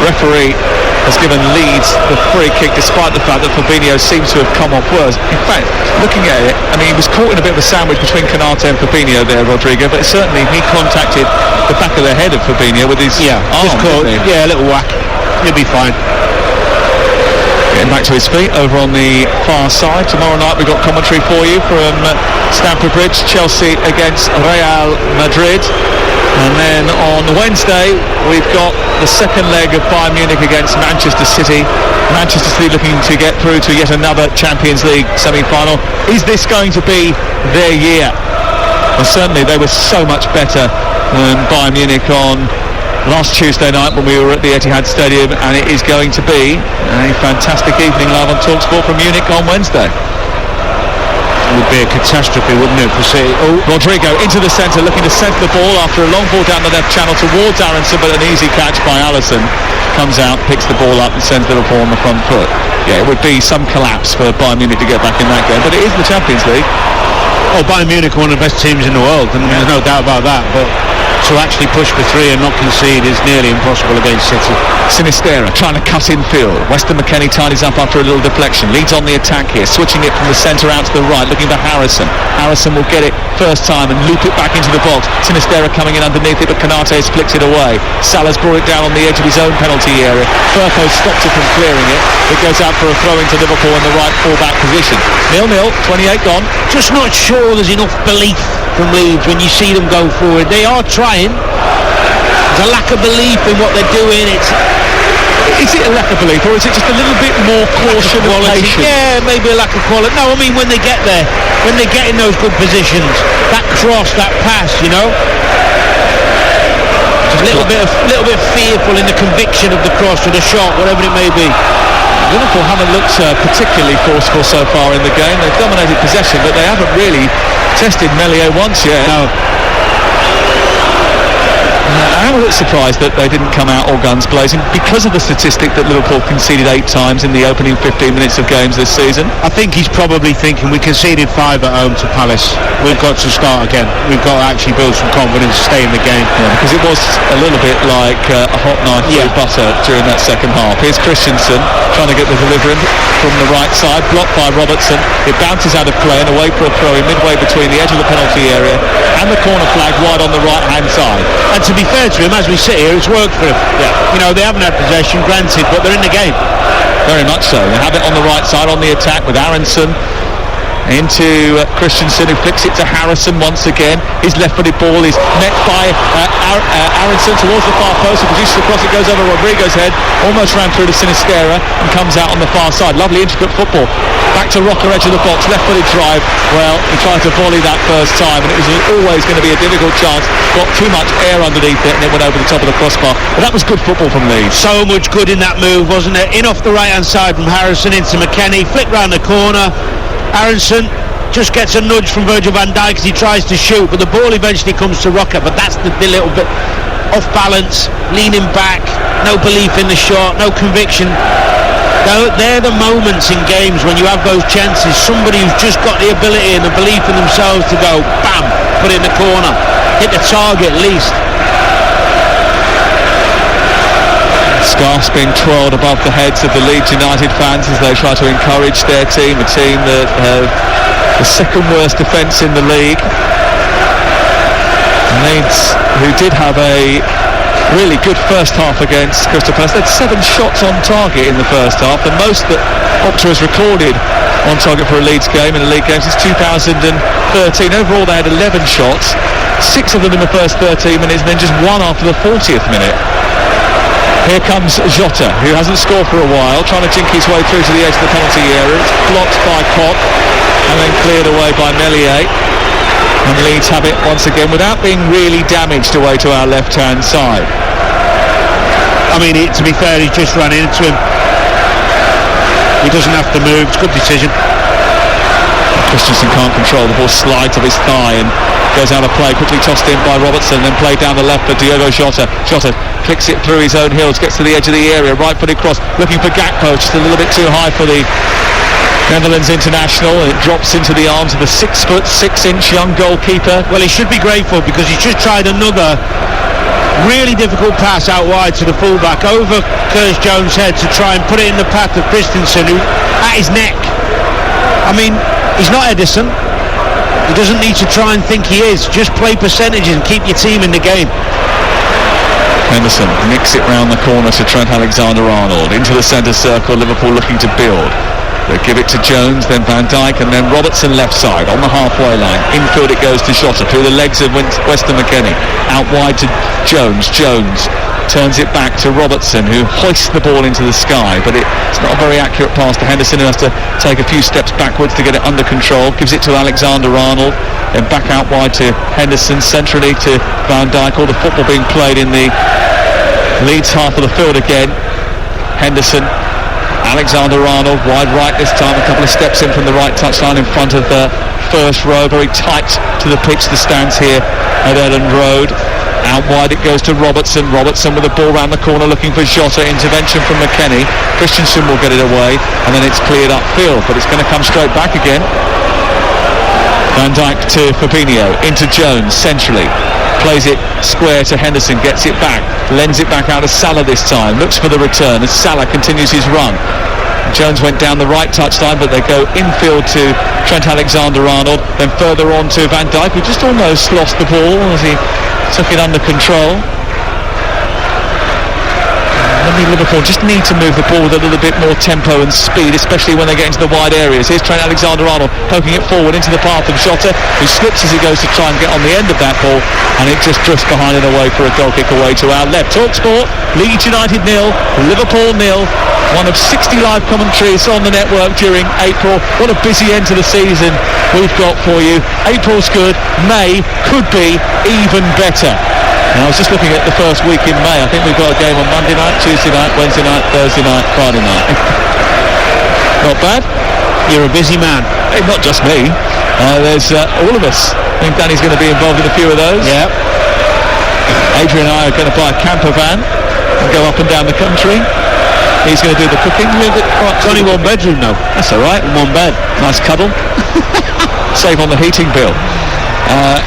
Speaker 1: referee has given Leeds the free kick, despite the fact that Fabinho seems to have come off worse. In fact, looking at it, I mean, he was caught in a bit of a sandwich between Canate and Fabinho there, Rodrigo, but certainly he contacted the back of the head of Fabinho with his arm.
Speaker 2: A little whack. He'll be fine.
Speaker 1: Getting back to his feet over on the far side. Tomorrow night we've got commentary for you from Stamford Bridge, Chelsea against Real Madrid. And then on Wednesday we've got the second leg of Bayern Munich against Manchester City. Manchester City looking to get through to yet another Champions League semi-final. Is this going to be their year? Well, certainly they were so much better than Bayern Munich on last Tuesday night when we were at the Etihad Stadium, and it is going to be a fantastic evening live on Talksport from Munich on Wednesday.
Speaker 2: It would be a catastrophe, wouldn't it, for City?
Speaker 1: Rodrigo into the centre, looking to centre the ball after a long ball down the left channel towards Aronson, but an easy catch by Alisson. Comes out, picks the ball up and sends Liverpool on the front foot. Yeah, it would be some collapse for Bayern Munich to get back in that game, but it is the Champions League.
Speaker 2: Oh, Bayern Munich are one of the best teams in the world, and there's no doubt about that, but to actually push for 3 and not concede is nearly impossible against City.
Speaker 1: Sinistera trying to cut in field. Weston McKennie tidies up after a little deflection. Leeds on the attack here, switching it from the centre out to the right, looking for Harrison. Harrison will get it first time and loop it back into the box. Sinistera coming in underneath it, but Canate flicks it away. Salah's brought it down on the edge of his own penalty area. Firpo stops it from clearing it. It goes out for a throw into Liverpool in the right full-back position. 0-0, 28 gone.
Speaker 2: Just not sure there's enough belief from Leeds when you see them go forward. They are trying. There's a lack of belief in what they're doing.
Speaker 1: Is it a lack of belief, or is it just a little bit more caution and patience?
Speaker 2: Yeah, maybe a lack of quality. No, I mean when they get there, when they get in those good positions, that cross, that pass, you know, just a little bit fearful in the conviction of the cross or the shot, whatever it may be.
Speaker 1: Liverpool haven't looked particularly forceful so far in the game. They've dominated possession, but they haven't really tested Meslier once yet.
Speaker 2: No.
Speaker 1: I'm a bit surprised that they didn't come out all guns blazing because of the statistic that Liverpool conceded 8 times in the opening 15 minutes of games this season.
Speaker 2: I think he's probably thinking we conceded 5 at home to Palace. We've got to start again. We've got to actually build some confidence to stay in the game.
Speaker 1: Yeah, because it was a little bit like a hot knife through butter during that second half. Here's Christensen trying to get the delivery from the right side, blocked by Robertson. It bounces out of play and away for a throw in midway between the edge of the penalty area and the corner flag wide on the right hand side.
Speaker 2: And to be fair to him, as we sit here, it's worked for him. Yeah. You know, they haven't had possession, granted, but they're in the game.
Speaker 1: Very much so. They have it on the right side on the attack with Aronson into Christensen, who flicks it to Harrison once again. His left-footed ball is met by Aronson towards the far post. He produces a cross, it goes over Rodrigo's head, almost ran through to Sinistera and comes out on the far side. Lovely intricate football. Back to Rocker, edge of the box, left-footed drive. Well, he tried to volley that first time, and it was always going to be a difficult chance. Got too much air underneath it, and it went over the top of the crossbar. But that was good football from Leeds.
Speaker 2: So much good in that move, wasn't it? In off the right-hand side from Harrison into McKennie, flick round the corner. Aronson just gets a nudge from Virgil van Dijk as he tries to shoot, but the ball eventually comes to Rocker, but that's the little bit off balance, leaning back, no belief in the shot, no conviction. They're the moments in games when you have those chances, somebody who's just got the ability and the belief in themselves to go bam, put it in the corner, hit the target at least.
Speaker 1: Scarfs being twirled above the heads of the Leeds United fans as they try to encourage their team, a team that have the second worst defence in the league. Leeds, who did have a really good first half against Crystal Palace, they had 7 shots on target in the first half, the most that Opta has recorded on target for a Leeds game in a league game since 2013. Overall they had 11 shots, 6 of them in the first 13 minutes, and then just 1 after the 40th minute. Here comes Jota, who hasn't scored for a while, trying to jink his way through to the edge of the penalty area. It's blocked by Koch and then cleared away by Meslier. And Leeds have it once again without being really damaged away to our left-hand side.
Speaker 2: I mean, to be fair, he's just run into him. He doesn't have to move. It's a good decision.
Speaker 1: Christensen can't control the ball, slides off his thigh and goes out of play, quickly tossed in by Robertson, then played down the left for Diogo Jota. Jota clicks it through his own heels, gets to the edge of the area, right-footed cross, looking for Gakpo, just a little bit too high for the Netherlands international, and it drops into the arms of the 6'6" young goalkeeper.
Speaker 2: Well, he should be grateful because he's just tried another really difficult pass out wide to the fullback over Curtis Jones' head to try and put it in the path of Christensen, who at his neck. I mean, he's not Edison. He doesn't need to try and think he is. Just play percentages and keep your team in the game.
Speaker 1: Henderson nicks it round the corner to Trent Alexander-Arnold into the centre circle. Liverpool looking to build. They give it to Jones, then Van Dijk, and then Robertson left side on the halfway line. Infield it goes to Jota through the legs of Weston McKennie. Out wide to Jones. Jones turns it back to Robertson, who hoists the ball into the sky, but it's not a very accurate pass to Henderson, who has to take a few steps backwards to get it under control. Gives it to Alexander-Arnold, then back out wide to Henderson, centrally to Van Dijk. All the football being played in the Leeds half of the field again. Henderson, Alexander-Arnold, wide right this time, a couple of steps in from the right touchline in front of the first row, very tight to the pitch, the stands here at Elland Road. Out wide it goes to Robertson. Robertson with the ball round the corner looking for Jota. Intervention from McKennie. Christensen will get it away, and then it's cleared upfield, but it's going to come straight back again. Van Dijk to Fabinho, into Jones centrally. Plays it square to Henderson, gets it back, lends it back out to Salah this time, looks for the return as Salah continues his run. Jones went down the right touchline, but they go infield to Trent Alexander-Arnold, then further on to Van Dijk, who just almost lost the ball as he took it under control. Liverpool just need to move the ball with a little bit more tempo and speed, especially when they get into the wide areas. Here's Trent Alexander-Arnold poking it forward into the path of Jota, who slips as he goes to try and get on the end of that ball, and it just drifts behind and away for a goal kick away to our left. Talksport, Leeds United 0, Liverpool 0. One of 60 live commentaries on the network during April. What a busy end to the season we've got for you. April's good, May could be even better. And I was just looking at the first week in May. I think we've got a game on Monday night, Tuesday night, Wednesday night, Thursday night, Friday night. Not bad.
Speaker 2: You're a busy man.
Speaker 1: Hey, not just me. There's all of us. I think Danny's going to be involved in a few of those.
Speaker 2: Yeah.
Speaker 1: Adrian and I are going to buy a camper van and go up and down the country. He's going to do the cooking.
Speaker 2: It's only one bedroom though.
Speaker 1: That's all right.
Speaker 2: One bed.
Speaker 1: Nice cuddle. Save on the heating bill.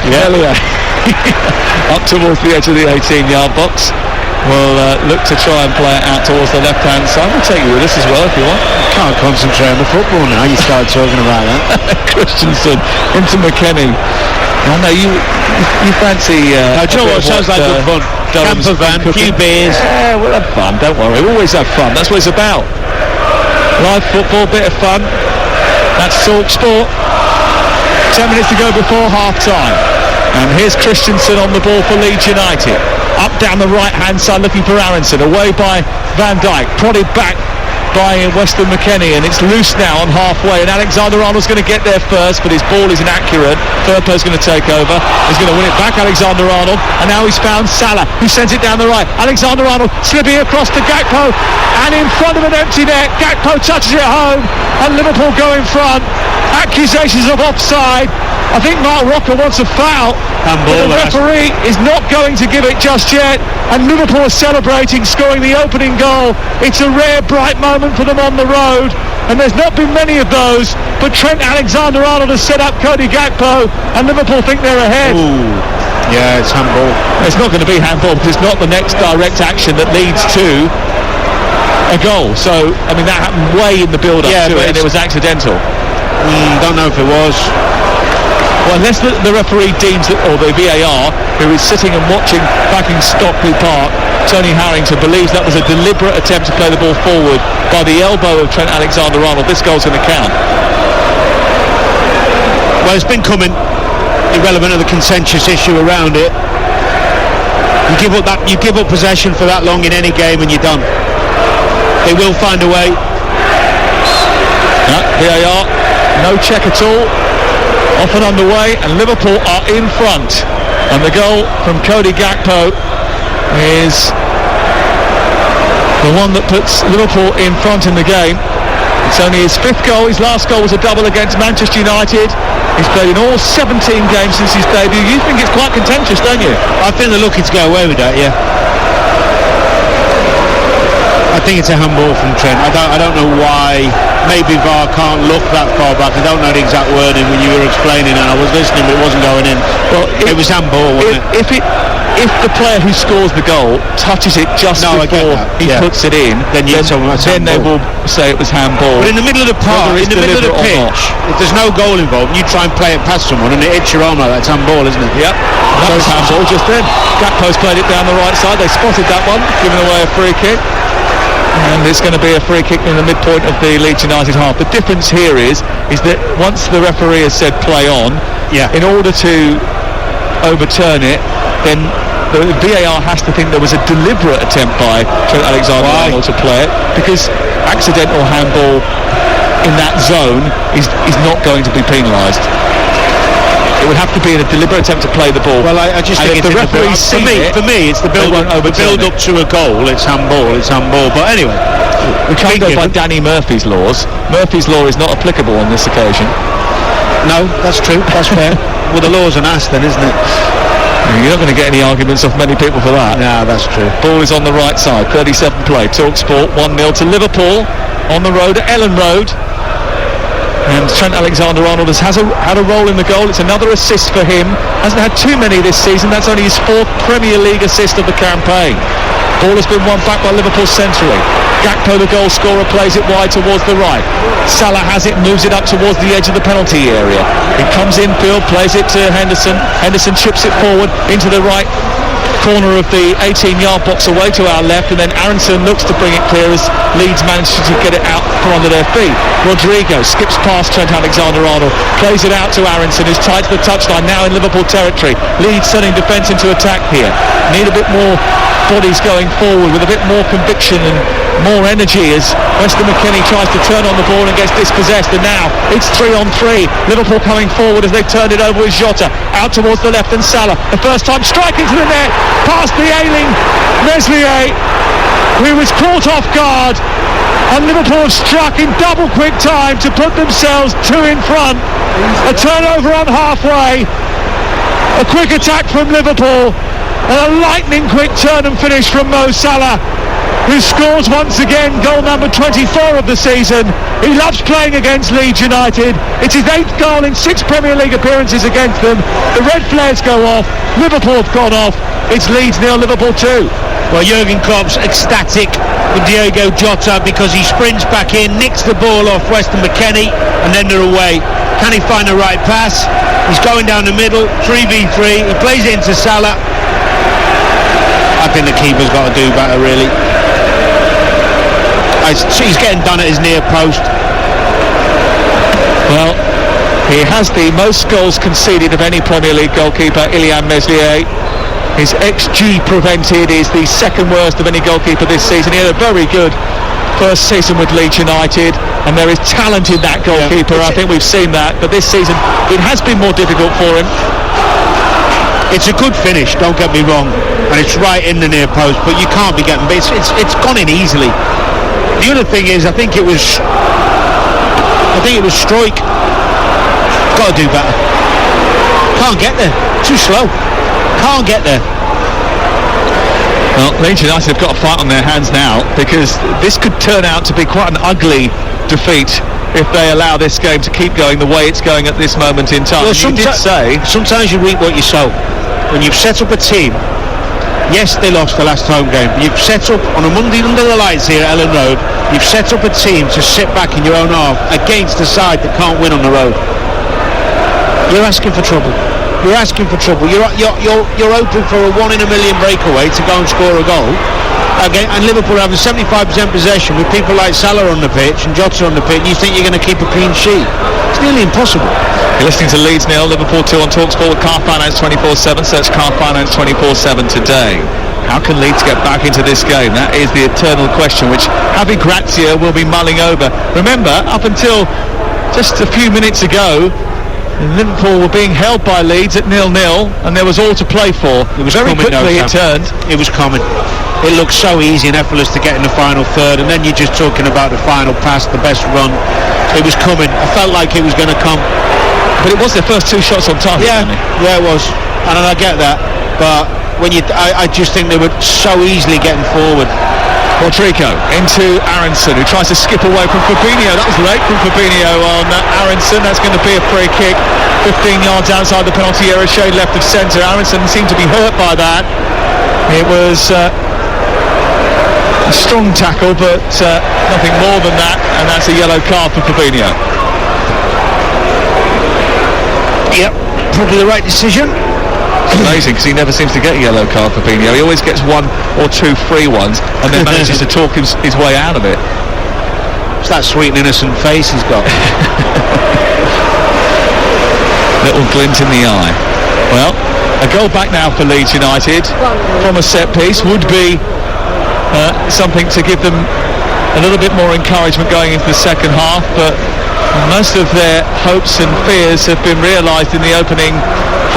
Speaker 1: Yeah. Up towards the edge of the 18-yard box. We'll look to try and play it out towards the left-hand side. We'll take you with us as well if you want.
Speaker 2: Can't concentrate on the football now. You start talking about that.
Speaker 1: Christensen into McKennie. Oh no, you fancy?
Speaker 2: No, do you know what? Sounds like good fun. Camper van, few beers.
Speaker 1: Yeah, we'll have fun. Don't worry. We'll always have fun. That's what it's about. Live football, bit of fun. That's Talksport. 10 minutes to go before half-time. And here's Christensen on the ball for Leeds United. Up down the right-hand side looking for Aronson. Away by Van Dijk. Prodded back by Weston McKennie, and it's loose now on halfway, and Alexander-Arnold's going to get there first, but his ball is inaccurate. Firpo's going to take over. He's going to win it back, Alexander-Arnold, and now he's found Salah, who sends it down the right. Alexander-Arnold slipping across to Gakpo, and in front of an empty net, Gakpo touches it home, and Liverpool go in front. Accusations of offside. I think Mark Rocker wants a foul, but the referee is not going to give it just yet, and Liverpool are celebrating, scoring the opening goal. It's a rare, bright moment for them on the road, and there's not been many of those, but Trent Alexander-Arnold has set up Cody Gakpo, and Liverpool think they're ahead.
Speaker 2: Ooh. Yeah, it's handball.
Speaker 1: It's not going to be handball because it's not the next direct action that leads to a goal. So, I mean, that happened way in the build-up to it, and it was accidental.
Speaker 2: Don't know if it was.
Speaker 1: Well, unless the referee deems that, or the VAR, who is sitting and watching back in Stockley Park, Tony Harrington believes that was a deliberate attempt to play the ball forward by the elbow of Trent Alexander-Arnold. This goal's going to count.
Speaker 2: Well, it's been coming, irrelevant of the contentious issue around it. You give up possession for that long in any game and you're done. They will find a way.
Speaker 1: VAR, no check at all. Off and underway, and Liverpool are in front, and the goal from Cody Gakpo is the one that puts Liverpool in front in the game. It's only his 5th goal. His last goal was a double against Manchester United. He's played in all 17 games since his debut. You think it's quite contentious, don't you?
Speaker 2: I think they're lucky to get away with that, yeah. I think it's a handball from Trent. I don't know why. Maybe VAR can't look that far back. I don't know the exact wording when you were explaining, and I was listening, but it wasn't going in. Well, it was handball, wasn't it?
Speaker 1: If the player who scores the goal touches it just before he puts it in, then they will say it was handball.
Speaker 2: But in the middle of the park, in the middle of the pitch, if there's no goal involved, and you try and play it past someone and it hits your arm like that, it's handball, isn't it?
Speaker 1: Yep. That was handball just then. Gakpo's played it down the right side. They spotted that one, giving away a free kick. And it's going to be a free kick in the midpoint of the Leeds United half. The difference here is that once the referee has said play on, in order to overturn it, then the VAR has to think there was a deliberate attempt by Trent Alexander-Arnold to play it, because accidental handball in that zone is not going to be penalised. It would have to be in a deliberate attempt to play the ball.
Speaker 2: Well, I just think
Speaker 1: if the referee
Speaker 2: for me, it's the build up to a goal. It's handball. But anyway,
Speaker 1: we can't go by Danny Murphy's laws. Murphy's law is not applicable on this occasion.
Speaker 2: No, that's true. That's fair. Well, the law's an ass then, isn't it?
Speaker 1: You're not going to get any arguments off many people for that.
Speaker 2: No, that's true.
Speaker 1: Ball is on the right side. 37 play. Talksport 1-0 to Liverpool on the road at Ellen Road. And Trent Alexander-Arnold has had a role in the goal. It's another assist for him. Hasn't had too many this season. That's only his 4th Premier League assist of the campaign. Ball has been won back by Liverpool centrally. Gakpo, the goal scorer, plays it wide towards the right. Salah has it, moves it up towards the edge of the penalty area. He comes infield, plays it to Henderson. Henderson chips it forward into the right corner of the 18-yard box away to our left, and then Aronson looks to bring it clear as Leeds manages to get it out from under their feet. Rodrigo skips past Trent Alexander-Arnold, plays it out to Aronson, who's tied to the touchline, now in Liverpool territory. Leeds turning defence into attack here. Need a bit more bodies going forward with a bit more conviction and more energy as Weston McKennie tries to turn on the ball and gets dispossessed, and now it's 3-on-3. Liverpool coming forward as they've turned it over with Jota out towards the left, and Salah the first time striking to the net past the ailing Meslier, who was caught off guard, and Liverpool have struck in double quick time to put themselves 2 in front. A turnover on halfway, a quick attack from Liverpool, and a lightning quick turn and finish from Mo Salah, who scores once again goal number 24 of the season. He loves playing against Leeds United. It's his 8th goal in 6 Premier League appearances against them. The red flares go off. Liverpool have gone off. It's Leeds 0, Liverpool 2.
Speaker 2: Well, Jurgen Klopp's ecstatic with Diogo Jota because he sprints back in, nicks the ball off Weston McKennie, and then they're away. Can he find the right pass? He's going down the middle, 3v3. He plays it into Salah. I think the keeper's got to do better, really. He's getting done at his near post.
Speaker 1: Well, he has the most goals conceded of any Premier League goalkeeper, Ilyan Meslier. His XG prevented is the 2nd worst of any goalkeeper this season. He had a very good first season with Leeds United, and there is talent in that goalkeeper. I think we've seen that, but this season it has been more difficult for him.
Speaker 2: It's a good finish, don't get me wrong, and it's right in the near post, but you can't be getting, but it's gone in easily. The other thing is, I think it was Stroik. Got to do better. Can't get there. Too slow. Can't get there.
Speaker 1: Well, Leeds United have got a fight on their hands now, because this could turn out to be quite an ugly defeat if they allow this game to keep going the way it's going at this moment in time.
Speaker 2: Well, sometimes you reap what you sow. When you've set up a team, yes, they lost the last home game, but you've set up on a Monday under the lights here at Ellen Road, you've set up a team to sit back in your own half against a side that can't win on the road. You're asking for trouble. You're asking for trouble. You're open for a 1 in a million breakaway to go and score a goal. Again, and Liverpool having 75% possession with people like Salah on the pitch and Jota on the pitch, and you think you're going to keep a clean sheet. It's nearly impossible.
Speaker 1: You're listening to Leeds 0, Liverpool 2 on Talksport with Car Finance 24/7. Search Car Finance 24/7 today. How can Leeds get back into this game? That is the eternal question, which Javi Gracia will be mulling over. Remember, up until just a few minutes ago, Liverpool were being held by Leeds at 0-0, and there was all to play for.
Speaker 2: It was
Speaker 1: very quickly it turned.
Speaker 2: It was coming. It looked so easy and effortless to get in the final third, and then you're just talking about the final pass, the best run. It was coming. I felt like it was going to come.
Speaker 1: But it was their first 2 shots on target.
Speaker 2: Yeah, it was, and I get that. But I just think they were so easily getting forward.
Speaker 1: Rodrigo into Aronson, who tries to skip away from Fabinho. That was late from Fabinho on Aronson. That's going to be a free kick. 15 yards outside the penalty area, shade left of centre. Aronson seemed to be hurt by that. It was a strong tackle, but nothing more than that, and that's a yellow card for Fabinho.
Speaker 2: Yep, probably the right decision.
Speaker 1: It's amazing because he never seems to get a yellow card for Fabinho. He always gets 1 or 2 free ones and then manages to talk his way out of it.
Speaker 2: It's that sweet and innocent face he's got.
Speaker 1: Little glint in the eye. Well, a goal back now for Leeds United from a set piece would be something to give them a little bit more encouragement going into the second half, but most of their hopes and fears have been realised in the opening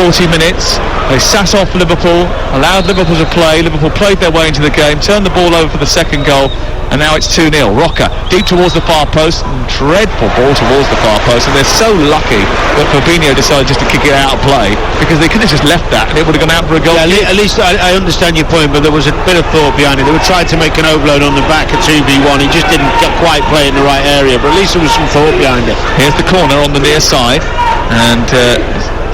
Speaker 1: 40 minutes. They sat off Liverpool, allowed Liverpool to play. Liverpool played their way into the game, turned the ball over for the second goal, and now it's 2-0. Roca deep towards the far post, dreadful ball towards the far post, and they're so lucky that Fabinho decided just to kick it out of play, because they could have just left that and it would have gone out for a goal.
Speaker 2: Yeah, at least I understand your point, but there was a bit of thought behind it. They were trying to make an overload on the back of 2v1. He just didn't quite play it in the right area, but at least there was some thought behind it.
Speaker 1: Here's the corner on the near side, and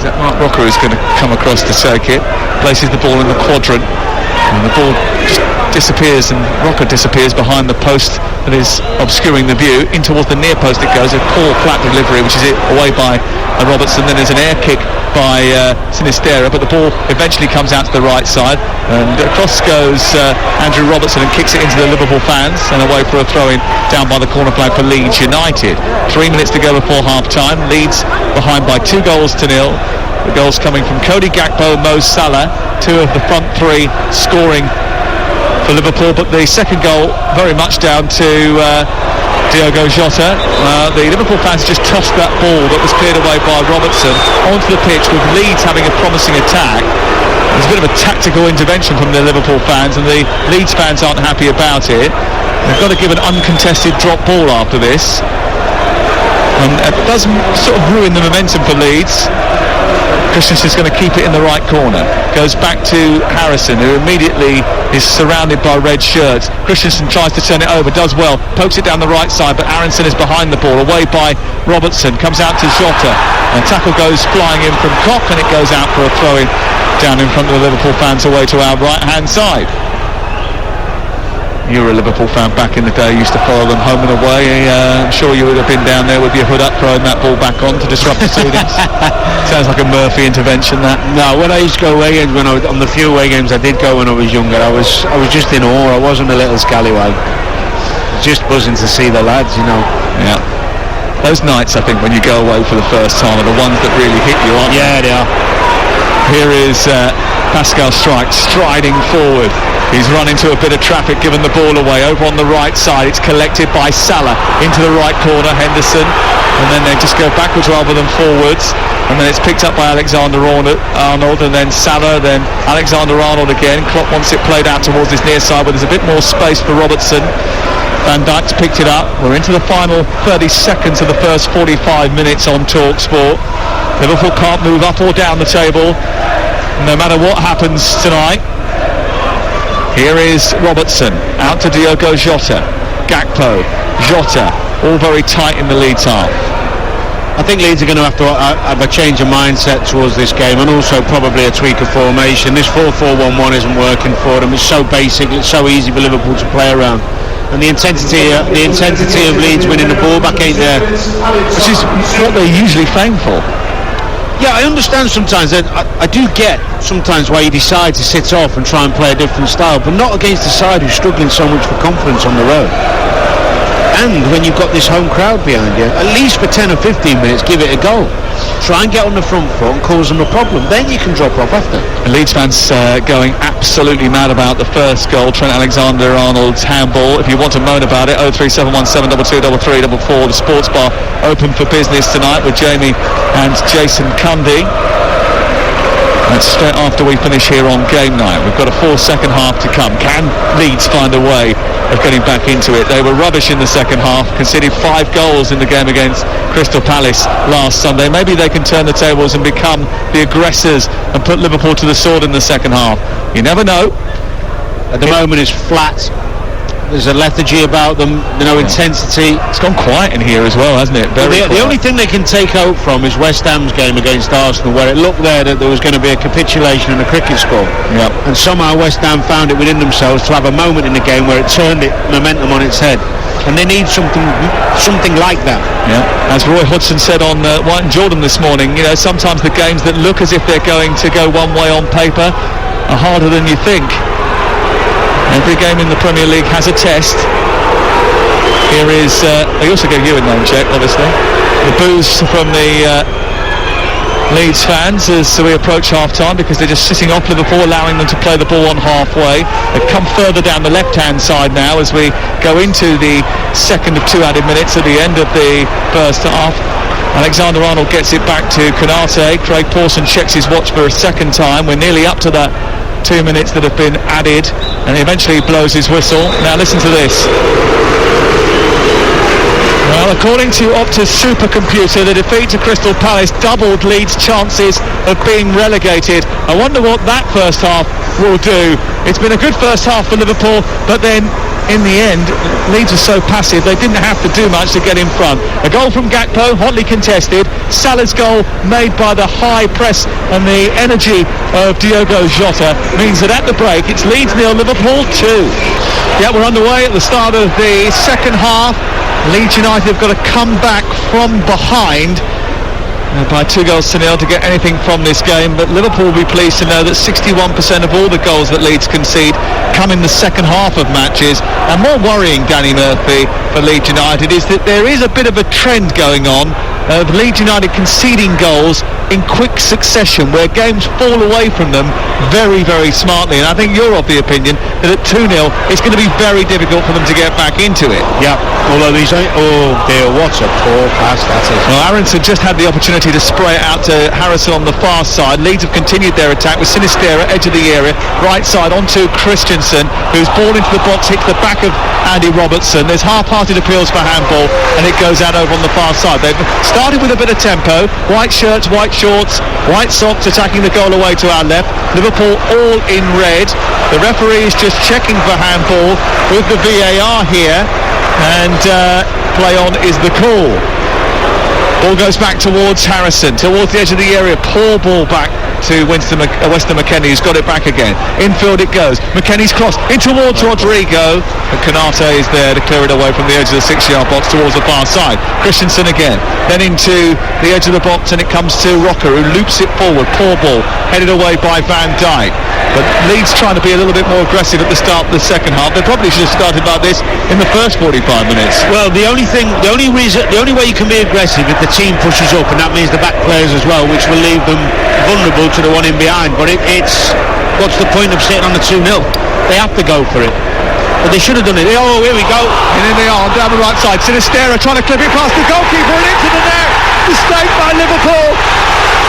Speaker 1: is that Mark Roca who's going to come across to take it, places the ball in the quadrant, and the ball just disappears, and Roca disappears behind the post that is obscuring the view. In towards the near post it goes, a poor flat delivery, which is it away by Robertson. Then there's an air kick by Sinistera, but the ball eventually comes out to the right side, and across goes Andrew Robertson and kicks it into the Liverpool fans, and away for a throw-in down by the corner flag for Leeds United. 3 minutes to go before half-time. Leeds behind by 2-0. The goals coming from Cody Gakpo, Mo Salah, 2 of the front 3 scoring for Liverpool, but the second goal very much down to Diogo Jota. The Liverpool fans just tossed that ball that was cleared away by Robertson onto the pitch, with Leeds having a promising attack. There's a bit of a tactical intervention from the Liverpool fans, and the Leeds fans aren't happy about it. They've got to give an uncontested drop ball after this, and it does sort of ruin the momentum for Leeds. Christensen's going to keep it in the right corner. Goes back to Harrison, who immediately is surrounded by red shirts. Christensen tries to turn it over, does well, pokes it down the right side, but Aronson is behind the ball, away by Robertson. Comes out to Jota, and a tackle goes flying in from Koch, and it goes out for a throw-in down in front of the Liverpool fans away to our right-hand side. You were a Liverpool fan back in the day, used to follow them home and away. I'm sure you would have been down there with your hood up, throwing that ball back on to disrupt the proceedings. Sounds like a Murphy intervention, that.
Speaker 2: No, when I used to go away games, on the few away games I did go when I was younger, I was just in awe. I wasn't a little scallywag. Just buzzing to see the lads, you know.
Speaker 1: Yeah. Those nights, I think, when you go away for the first time, are the ones that really hit you, aren't they?
Speaker 2: Yeah, they are.
Speaker 1: Here is Pascal Strike striding forward. He's run into a bit of traffic, given the ball away. Over on the right side, it's collected by Salah into the right corner, Henderson, and then they just go backwards rather than forwards, and then it's picked up by Alexander-Arnold, and then Salah, then Alexander-Arnold again. Klopp wants it played out towards his near side, but there's a bit more space for Robertson. Van Dijk's picked it up. We're into the final 30 seconds of the first 45 minutes on Talksport. Liverpool can't move up or down the table, no matter what happens tonight. Here is Robertson, out to Diogo Jota, Gakpo, Jota, all very tight in the Leeds half.
Speaker 2: I think Leeds are going to have a change of mindset towards this game, and also probably a tweak of formation. This 4-4-1-1 isn't working for them. It's so basic, it's so easy for Liverpool to play around. And the intensity of Leeds winning the ball back ain't there.
Speaker 1: Which is what they're usually famed for.
Speaker 2: Yeah, I understand sometimes that I do get sometimes why you decide to sit off and try and play a different style, but not against a side who's struggling so much for confidence on the road. And when you've got this home crowd behind you, at least for 10 or 15 minutes, give it a go. try and get on the front foot and cause them a problem. Then you can drop off after.
Speaker 1: Leeds fans going absolutely mad about the first goal, Trent Alexander-Arnold's handball. If you want to moan about it, 03717 223344. The sports bar open for business tonight with Jamie and Jason Cundy. That's straight after we finish here on game night. We've got a full second half to come. Can Leeds find a way of getting back into it? They were rubbish in the second half, conceded 5 goals in the game against Crystal Palace last Sunday. Maybe they can turn the tables and become the aggressors and put Liverpool to the sword in the second half. You never know.
Speaker 2: At the moment it's flat. There's a lethargy about them, no intensity.
Speaker 1: It's gone quiet in here as well, hasn't it?
Speaker 2: The only thing they can take out from is West Ham's game against Arsenal, where it looked there that there was going to be a capitulation and a cricket score.
Speaker 1: Yep.
Speaker 2: And somehow West Ham found it within themselves to have a moment in the game where it turned it momentum on its head. And they need something like that.
Speaker 1: Yeah. As Roy Hodgson said on White and Jordan this morning, you know, sometimes the games that look as if they're going to go one way on paper are harder than you think. Every game in the Premier League has a test. Here is, they also gave you a name check, obviously. The boos from the Leeds fans as we approach half-time, because they're just sitting off Liverpool, allowing them to play the ball on halfway. They've come further down the left-hand side now as we go into the second of 2 added minutes at the end of the first half. Alexander-Arnold gets it back to Konate. Craig Pawson checks his watch for a second time. We're nearly up to that 2 minutes that have been added, and eventually he blows his whistle. Now listen to this. Well, according to Opta's supercomputer, the defeat to Crystal Palace doubled Leeds' chances of being relegated. I wonder what that first half will do. It's been a good first half for Liverpool, but then in the end, Leeds were so passive they didn't have to do much to get in front. A goal from Gakpo, hotly contested. Salah's goal, made by the high press and the energy of Diogo Jota, means that at the break it's Leeds 0, Liverpool 2. Yeah, we're underway at the start of the second half. Leeds United have got to come back from behind by 2 goals to 0 to get anything from this game, but Liverpool will be pleased to know that 61% of all the goals that Leeds concede come in the second half of matches. And more worrying, Danny Murphy, for Leeds United is that there is a bit of a trend going on of Leeds United conceding goals in quick succession, where games fall away from them very, very smartly. And I think you're of the opinion that at 2-0 it's going to be very difficult for them to get back into it.
Speaker 2: Yeah, although these oh dear, what a poor pass that is.
Speaker 1: Well, Aronson just had the opportunity to spray it out to Harrison on the far side. Leeds have continued their attack with Sinistera, edge of the area, right side onto Christensen, whose ball into the box hits the back of Andy Robertson. There's half-hearted appeals for handball, and it goes out over on the far side. They've started with a bit of tempo. White shirts, white shorts, white socks attacking the goal away to our left. Liverpool all in red. The referee is just checking for handball with the VAR here, and play on is the call. Ball goes back towards Harrison, towards the edge of the area. Poor ball back to Weston McKennie, who's got it back again. Infield it goes. McKennie's cross in towards Rodrigo, and Konate is there to clear it away from the edge of the 6-yard box towards the far side. Christensen again, then into the edge of the box, and it comes to Rocker, who loops it forward. Poor ball headed away by Van Dijk. But Leeds trying to be a little bit more aggressive at the start of the second half. They probably should have started like this in the first 45 minutes.
Speaker 2: Well, the only way you can be aggressive if the team pushes up, and that means the back players as well, which will leave them vulnerable to the one in behind. But it's what's the point of sitting on the 2-0? They have to go for it. But they should have done it. Oh, here we go.
Speaker 1: And in they are, down the right side. Sinistera trying to clip it past the goalkeeper and into the net. Mistake by Liverpool.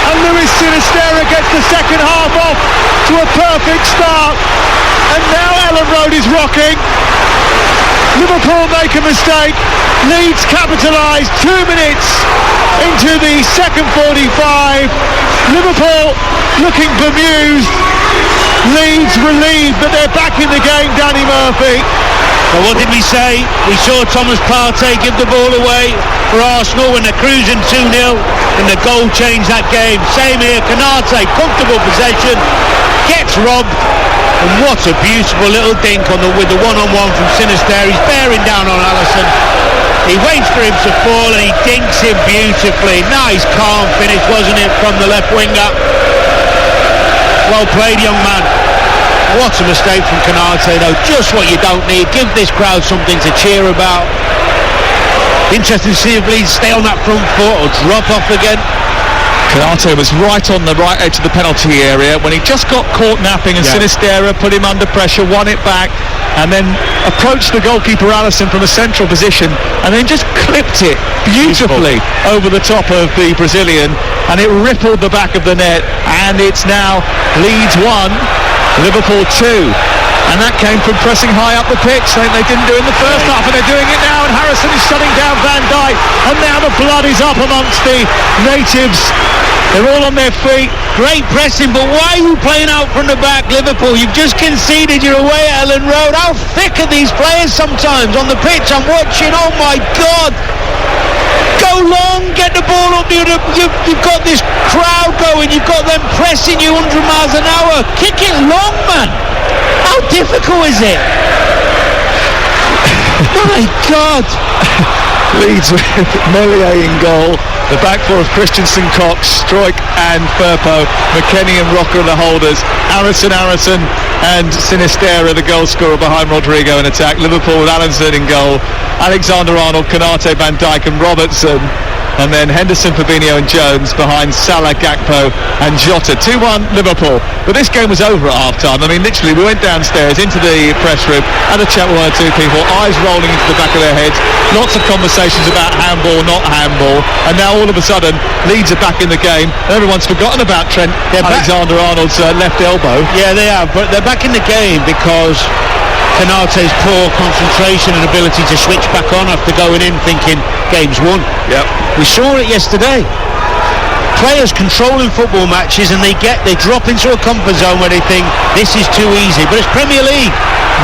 Speaker 1: And Luis Sinistera gets the second half off to a perfect start. And now Ellen Road is rocking. Liverpool make a mistake. Leeds capitalise 2 minutes into the second 45. Liverpool looking bemused. Leeds relieved that they're back in the game, Danny Murphy.
Speaker 2: Well, what did we say? We saw Thomas Partey give the ball away for Arsenal when they're cruising 2-0, and the goal changed that game. Same here, Konate, comfortable possession, gets robbed, and what a beautiful little dink with the one-on-one from Sinister. He's bearing down on Alisson. He waits for him to fall, and he dinks him beautifully. Nice, calm finish, wasn't it, from the left winger? Well played, young man. What a mistake from Konate, though. Just what you don't need. Give this crowd something to cheer about. Interesting to see if Leeds stay on that front foot or drop off again.
Speaker 1: Canate was right on the right edge of the penalty area when he just got caught napping, and Sinistera put him under pressure, won it back, and then approached the goalkeeper Alisson from a central position, and then just clipped it beautifully over the top of the Brazilian, and it rippled the back of the net, and it's now Leeds 1, Liverpool 2. And that came from pressing high up the pitch, something they didn't do in the first half, and they're doing it now, and Harrison is shutting down Van Dijk, and now the blood is up amongst the natives. They're all on their feet.
Speaker 2: Great pressing, but why are you playing out from the back, Liverpool? You've just conceded, you're away at Ellen Road. How thick are these players sometimes on the pitch? I'm watching, oh my God. Go long, get the ball up. You've got this crowd going, you've got them pressing you 100 miles an hour. Kick it long, man. How difficult is it? My God.
Speaker 1: Leeds with Melier in goal. The back four of Christensen, Cox, Struijk and Firpo. McKennie and Rocker are the holders. Harrison and Sinistera, the goal scorer behind Rodrigo in attack. Liverpool with Alisson in goal. Alexander-Arnold, Canate, Van Dijk and Robertson. And then Henderson, Fabinho and Jones behind Salah, Gakpo and Jota. 2-1 Liverpool. But this game was over at half-time. I mean, literally, we went downstairs into the press room, had a chat with one or two people, eyes rolling into the back of their heads, lots of conversations about handball, not handball, and now all of a sudden, Leeds are back in the game, and everyone's forgotten about Trent Alexander-Arnold's left elbow.
Speaker 2: Yeah, they are, but they're back in the game because Canate's poor concentration and ability to switch back on after going in thinking game's won.
Speaker 1: Yep.
Speaker 2: We saw it yesterday. Players controlling football matches and they drop into a comfort zone where they think this is too easy, but it's Premier League.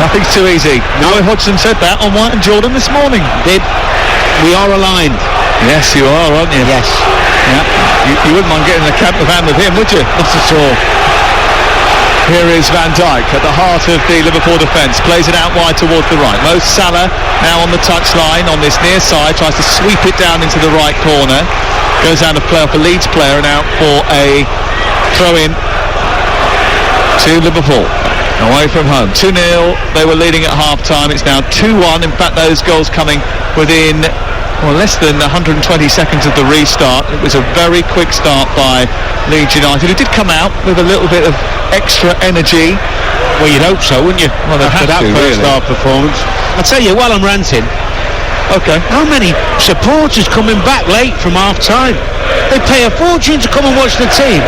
Speaker 1: Nothing's too easy. Roy Hodgson said that on White and Jordan this morning.
Speaker 2: We are aligned.
Speaker 1: Yes, you are, aren't you?
Speaker 2: Yes.
Speaker 1: Yeah. You wouldn't mind getting a camp van with him, would you?
Speaker 2: Not at all.
Speaker 1: Here is Van Dijk at the heart of the Liverpool defence, plays it out wide towards the right. Mo Salah now on the touchline on this near side, tries to sweep it down into the right corner, goes out of play off a Leeds player and out for a throw-in to Liverpool. Away from home, 2-0, they were leading at half-time, it's now 2-1, in fact those goals coming within less than 120 seconds of the restart. It was a very quick start by Leeds United, who did come out with a little bit of extra energy.
Speaker 2: Well, you'd hope so, wouldn't you?
Speaker 1: Well,
Speaker 2: after that first half performance. I'll tell you, while I'm ranting,
Speaker 1: okay,
Speaker 2: how many supporters coming back late from half-time? They pay a fortune to come and watch the team.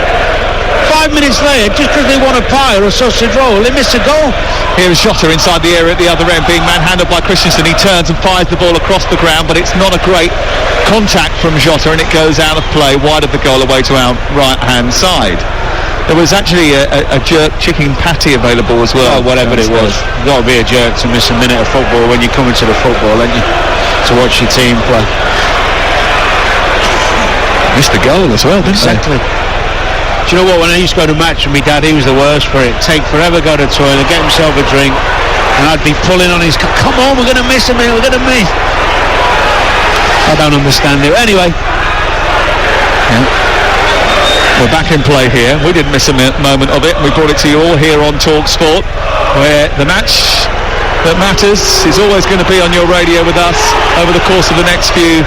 Speaker 2: 5 minutes later, just because they want a pie or a sausage roll, they miss a goal.
Speaker 1: Here is Jota inside the area at the other end, being manhandled by Christensen. He turns and fires the ball across the ground, but it's not a great contact from Jota, and it goes out of play wide of the goal away to our right-hand side. There was actually a jerk chicken patty available as well.
Speaker 2: Oh, whatever it was. You've got to be a jerk to miss a minute of football when you're coming to the football, ain't you? To watch your team play.
Speaker 1: Missed the goal as well, didn't
Speaker 2: exactly. Do you know what, when I used to go to match with my dad, he was the worst for it. Take forever, go to the toilet, get himself a drink, and I'd be pulling on his come on, we're going to miss a minute, we're going to miss. I don't understand it. Anyway.
Speaker 1: Yeah. We're back in play here. We didn't miss a moment of it. We brought it to you all here on Talksport, where the match that matters is always going to be on your radio with us over the course of the next few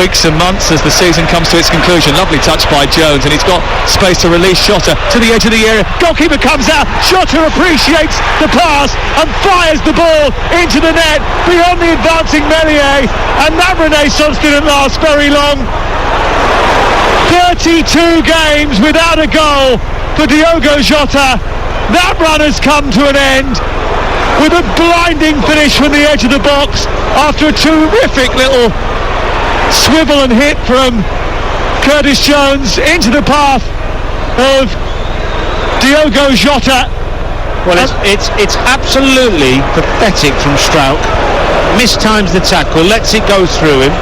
Speaker 1: weeks and months as the season comes to its conclusion. Lovely touch by Jones, and he's got space to release Jota to the edge of the area. Goalkeeper comes out. Jota appreciates the pass and fires the ball into the net beyond the advancing Melier, and that renaissance didn't last very long. 32 games without a goal for Diogo Jota. That run has come to an end with a blinding finish from the edge of the box after a terrific little swivel and hit from Curtis Jones into the path of Diogo Jota.
Speaker 2: Well, it's absolutely pathetic from Struijk. Mistimes the tackle, lets it go through him,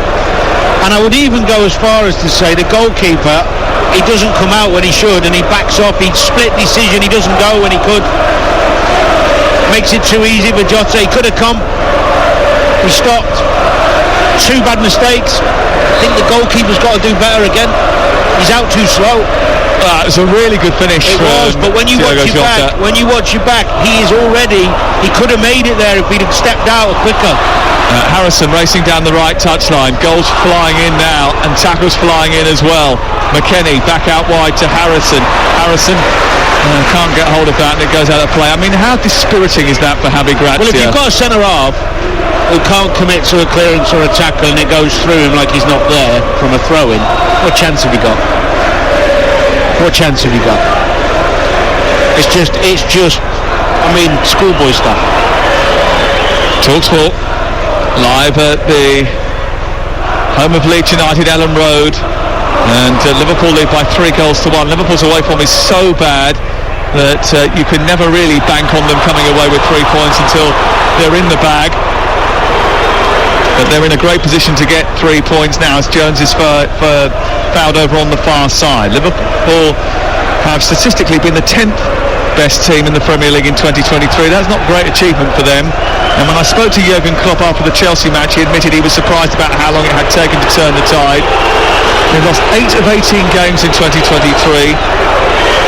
Speaker 2: and I would even go as far as to say the goalkeeper, he doesn't come out when he should, and he backs off. He'd split decision, he doesn't go when he could. Makes it too easy for Jota. He could have come. He stopped. 2 bad mistakes. I think the goalkeeper's got to do better again. He's out too slow.
Speaker 1: It was a really good finish.
Speaker 2: It was, but when you watch it back, he could have made it there if he'd have stepped out quicker.
Speaker 1: Harrison racing down the right touchline. Goals flying in now, and tackles flying in as well. McKennie back out wide to Harrison. Harrison can't get hold of that, and it goes out of play. I mean, how dispiriting is that for Javi Gracia?
Speaker 2: Well, if you've got a centre half who can't commit to a clearance or a tackle, and it goes through him like he's not there from a throw-in, what chance have you got? What chance have you got? It's just, I mean, schoolboy stuff.
Speaker 1: Talksport live at the home of Leeds United, Ellen Road, and Liverpool lead by 3-1. Liverpool's away form is so bad that you can never really bank on them coming away with 3 points until they're in the bag. But they're in a great position to get 3 points now as Jones is fouled over on the far side. Liverpool have statistically been the 10th best team in the Premier League in 2023. That's not a great achievement for them. And when I spoke to Jurgen Klopp after the Chelsea match, he admitted he was surprised about how long it had taken to turn the tide. They've lost 8 of 18 games in 2023.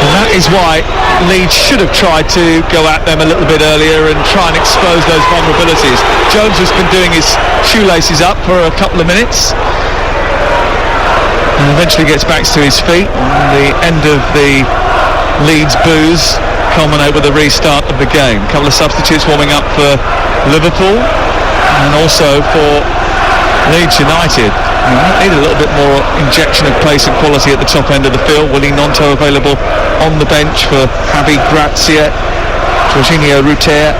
Speaker 1: And that is why Leeds should have tried to go at them a little bit earlier and try and expose those vulnerabilities. Jones has been doing his shoelaces up for a couple of minutes and eventually gets back to his feet. And the end of the Leeds boos culminate with the restart of the game. A couple of substitutes warming up for Liverpool and also for Leeds United. Need a little bit more injection of pace and quality at the top end of the field. Willy Gnonto available on the bench for Javi Gracia. Jorginho Rutter.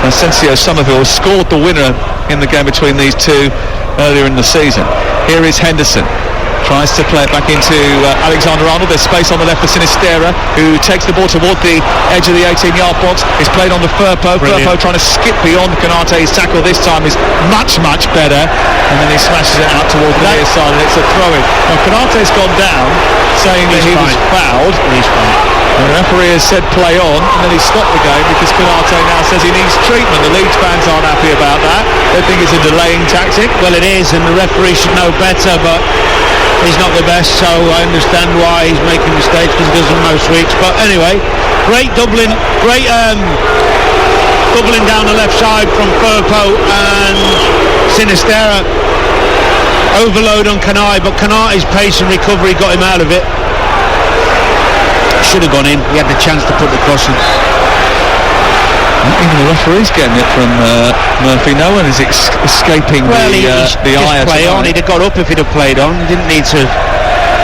Speaker 1: Asensio Somerville scored the winner in the game between these two earlier in the season. Here is Henderson. Tries to play it back into Alexander-Arnold. There's space on the left for Sinisterra, who takes the ball toward the edge of the 18-yard box. It's played on to Firpo. Firpo trying to skip beyond Konate's tackle. This time is much, much better. And then he smashes it out towards the near side, and it's a throw-in. Now, Konate's gone down, saying that he was fouled.
Speaker 2: He's fine.
Speaker 1: And the referee has said play on, and then he stopped the game because Konate now says he needs treatment. The Leeds fans aren't happy about that. They think it's a delaying tactic.
Speaker 2: Well, it is, and the referee should know better, but he's not the best, so I understand why he's making mistakes, because he does them most weeks. But anyway, great doubling down the left side from Firpo and Sinisterra. Overload on Kanai, but Kanate's pace and recovery got him out of it. Should have gone in. He had the chance to put the cross in.
Speaker 1: Even the referee's getting it from Murphy. No one is escaping the eye.
Speaker 2: Play on. He'd have got up if he'd have played on. He didn't need to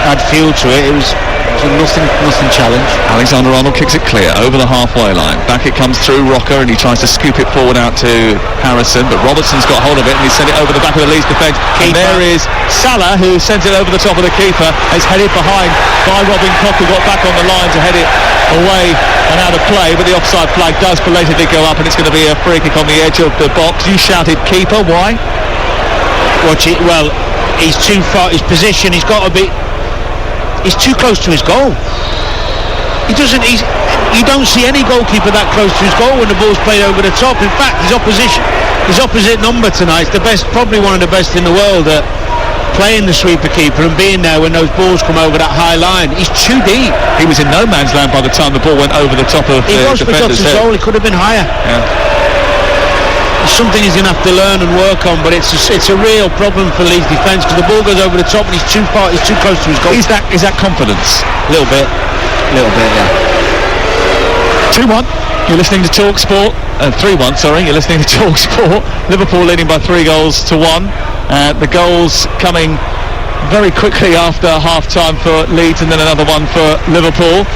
Speaker 2: add fuel to it. It was nothing challenge.
Speaker 1: Alexander-Arnold kicks it clear over the halfway line. Back it comes through Rocker, and he tries to scoop it forward out to Harrison, but Robertson's got hold of it and he sent it over the back of the Leeds defence. And there is Salah, who sends it over the top of the keeper. It's headed behind by Robin Koch, who got back on the line to head it away and out of play, but the offside flag does belatedly go up, and it's going to be a free kick on the edge of the box. You shouted keeper, why?
Speaker 2: Watch it. Well, he's too far. His position, he's got to be. He's too close to his goal. You don't see any goalkeeper that close to his goal when the ball's played over the top. In fact, his opposite number tonight is the best, probably one of the best in the world at playing the sweeper keeper and being there when those balls come over that high line. He's too deep. He was in no man's land by the time the ball went over the top of the defender's head. Goal, he could have been higher. Yeah. It's something he's going to have to learn and work on, but it's a real problem for Leeds defence, because the ball goes over the top and he's too far, he's too close to his goal. Is that confidence? A little bit, yeah. 2-1. You're listening to Talksport. 3-1, sorry. You're listening to Talksport. Liverpool leading by 3-1. The goals coming very quickly after half-time for Leeds, and then another one for Liverpool.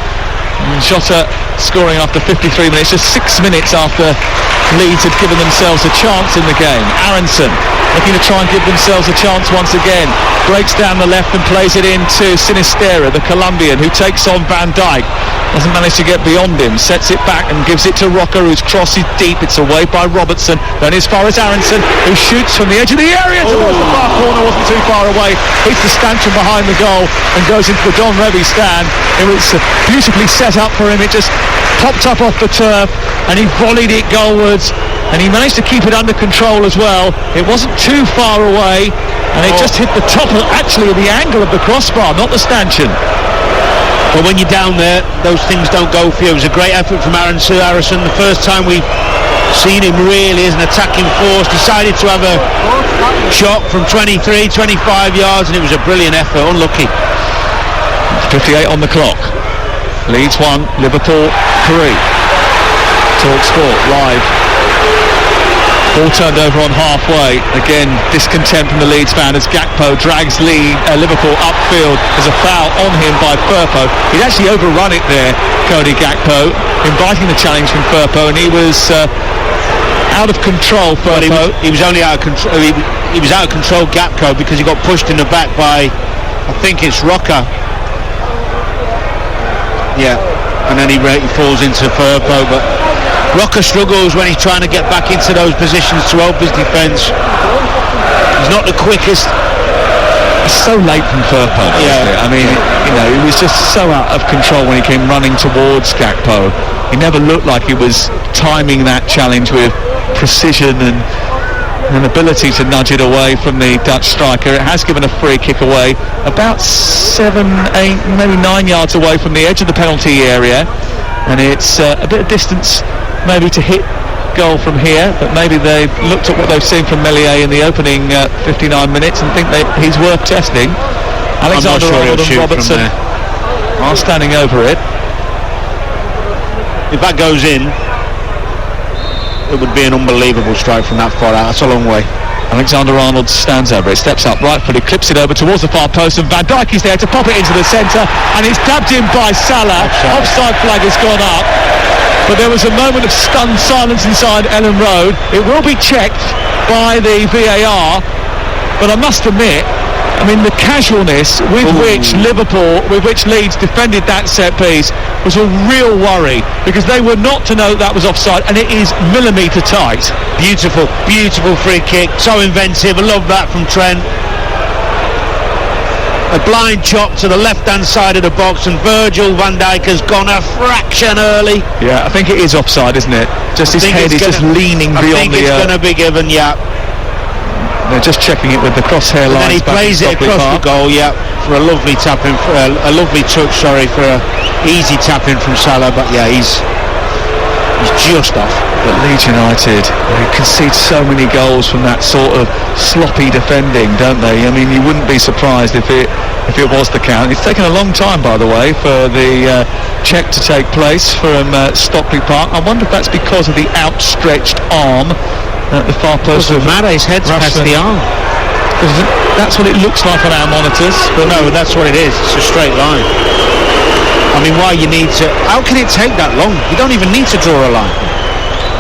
Speaker 2: Jota scoring after 53 minutes, just 6 minutes after Leeds had given themselves a chance in the game. Aronson looking to try and give themselves a chance once again. Breaks down the left and plays it into Sinisterra, the Colombian, who takes on Van Dijk. Doesn't manage to get beyond him, sets it back and gives it to Rocker, whose cross is deep. It's away by Robertson, then as far as Aronson, who shoots from the edge of the area towards the far corner. Wasn't too far away, hits the stanchion behind the goal and goes into the Don Revie stand. It was beautifully set up for him. It just popped up off the turf and he volleyed it goalwards, and he managed to keep it under control as well. It wasn't too far away,
Speaker 1: and it just hit the top of the angle of the crossbar, not the stanchion.
Speaker 2: But when you're down there, those things don't go for you. It was a great effort from Aaron Harrison. The first time we've seen him really as an attacking force. Decided to have a shot from 23, 25 yards, and it was a brilliant effort. Unlucky.
Speaker 1: 58 on the clock. Leeds 1, Liverpool 3. Talksport live. Ball turned over on halfway. Again, discontent from the Leeds fan as Gakpo drags Liverpool upfield. There's a foul on him by Firpo. He'd actually overrun it there, Cody Gakpo, inviting the challenge from Firpo, and he was out of control. Firpo.
Speaker 2: He was only out of control. He was out of control, Gakpo, because he got pushed in the back by, I think it's Rocker. Yeah, and then he falls into Firpo, but Rocker struggles when he's trying to get back into those positions to help his defence. He's not the quickest.
Speaker 1: It's so late from Firpo.
Speaker 2: Yeah.
Speaker 1: I mean, he was just so out of control when he came running towards Gakpo. He never looked like he was timing that challenge with precision and an ability to nudge it away from the Dutch striker. It has given a free kick away about 7, 8, maybe 9 yards away from the edge of the penalty area, and it's a bit of distance maybe to hit goal from here, but maybe they've looked at what they've seen from Meslier in the opening 59 minutes and think he's worth testing. Alexander-Arnold and Robertson are standing over it.
Speaker 2: If that goes in, it would be an unbelievable strike from that far out. That's a long way.
Speaker 1: Alexander-Arnold stands over it, steps up right footed, clips it over towards the far post, and Van Dijk is there to pop it into the centre, and it's dabbed in by Salah. Offside flag has gone up, but there was a moment of stunned silence inside Ellen Road. It will be checked by the VAR, but I must admit, the casualness with which Leeds defended that set piece was a real worry, because they were not to know that was offside, and it is millimetre tight.
Speaker 2: Beautiful free kick, so inventive. I love that from Trent. A blind chop to the left-hand side of the box, and Virgil van Dijk has gone a fraction early.
Speaker 1: Yeah, I think it is offside, isn't it? Just his head is just leaning beyond the... I
Speaker 2: think it's going to be given, yeah.
Speaker 1: They're just checking it with the crosshair lines.
Speaker 2: And then he plays it across the goal, yeah, for a lovely tapping, a lovely touch, for a easy tapping from Salah. But yeah, he's just off.
Speaker 1: But Leeds United, they concede so many goals from that sort of sloppy defending, don't they? You wouldn't be surprised if it was the count. It's taken a long time, by the way, for the check to take place from Stockley Park. I wonder if that's because of the outstretched arm at the far post.
Speaker 2: Doesn't matter, his head's past the arm.
Speaker 1: That's what it looks like on our monitors.
Speaker 2: But no, that's what it is. It's a straight line. Why you need to... How can it take that long? You don't even need to draw a line.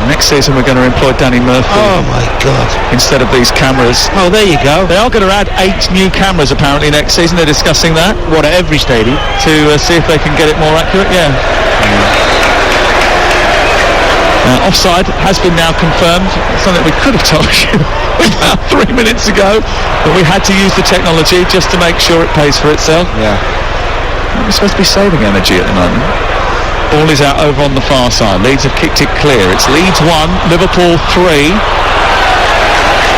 Speaker 1: Next season we're going to employ Danny Murphy.
Speaker 2: Oh my God.
Speaker 1: Instead of these cameras.
Speaker 2: Oh, there you go.
Speaker 1: They are going to add 8 new cameras apparently next season. They're discussing that.
Speaker 2: What, at every stadium?
Speaker 1: To see if they can get it more accurate, yeah. Offside has been now confirmed. Something we could have told you about 3 minutes ago, but we had to use the technology just to make sure it pays for itself.
Speaker 2: Yeah.
Speaker 1: We're supposed to be saving energy at the moment. Ball is out over on the far side. Leeds have kicked it clear. It's Leeds 1, Liverpool 3.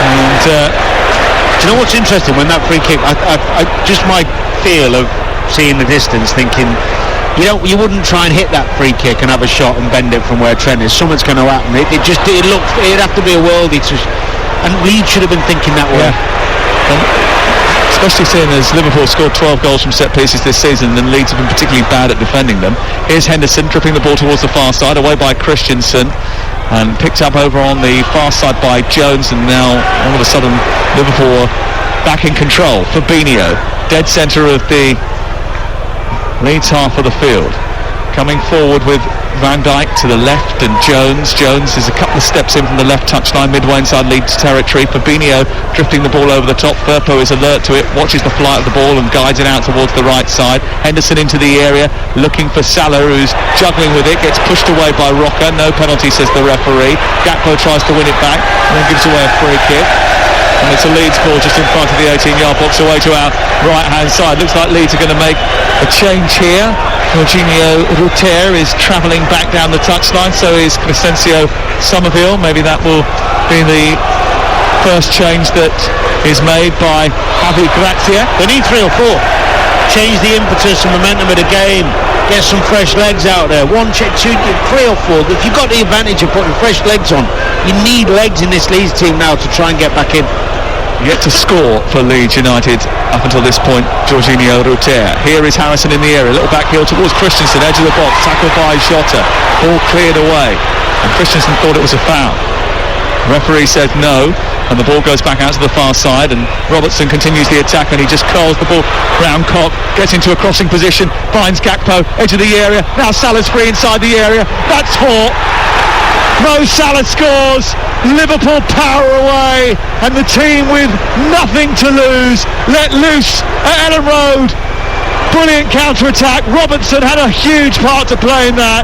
Speaker 1: And
Speaker 2: do you know what's interesting? When that free kick, I just my feel of seeing the distance, thinking, you wouldn't try and hit that free kick and have a shot and bend it from where Trent is. Something's going to happen. It'd have to be a worldie to, and Leeds should have been thinking that way.
Speaker 1: Yeah. Especially seeing as Liverpool scored 12 goals from set pieces this season, and Leeds have been particularly bad at defending them. Here's Henderson dripping the ball towards the far side, away by Christensen, and picked up over on the far side by Jones, and now all of a sudden Liverpool are back in control. Fabinho, dead centre of the Leeds half of the field, coming forward with Van Dijk to the left, and Jones is a couple of steps in from the left touchline, midway inside Leeds territory. Fabinho drifting the ball over the top. Firpo is alert to it, watches the flight of the ball and guides it out towards the right side. Henderson into the area, looking for Salah, who's juggling with it, gets pushed away by Rocker. No penalty, says the referee. Gakpo tries to win it back and then gives away a free kick. And it's a Leeds ball just in front of the 18-yard box, away to our right-hand side. Looks like Leeds are going to make a change here. Jorginho Ruter is travelling back down the touchline, so is Crescencio Somerville. Maybe that will be the first change that is made by Javi Gracia.
Speaker 2: They need 3 or 4. Change the impetus and momentum of the game. Get some fresh legs out there. 1, 2, 3 or 4. If you've got the advantage of putting fresh legs on, you need legs in this Leeds team now to try and get back in.
Speaker 1: Yet to score for Leeds United up until this point, Jorginho Ruter. Here is Harrison in the area, a little back heel towards Christensen, edge of the box, tackled by Jota, ball cleared away, and Christensen thought it was a foul. The referee said no, and the ball goes back out to the far side, and Robertson continues the attack, and he just curls the ball round Koch, gets into a crossing position, finds Gakpo, edge of the area, now Salah's free inside the area, that's 4. Mo Salah scores, Liverpool power away, and the team with nothing to lose let loose at Ellen Road. Brilliant counter-attack. Robertson had a huge part to play in that.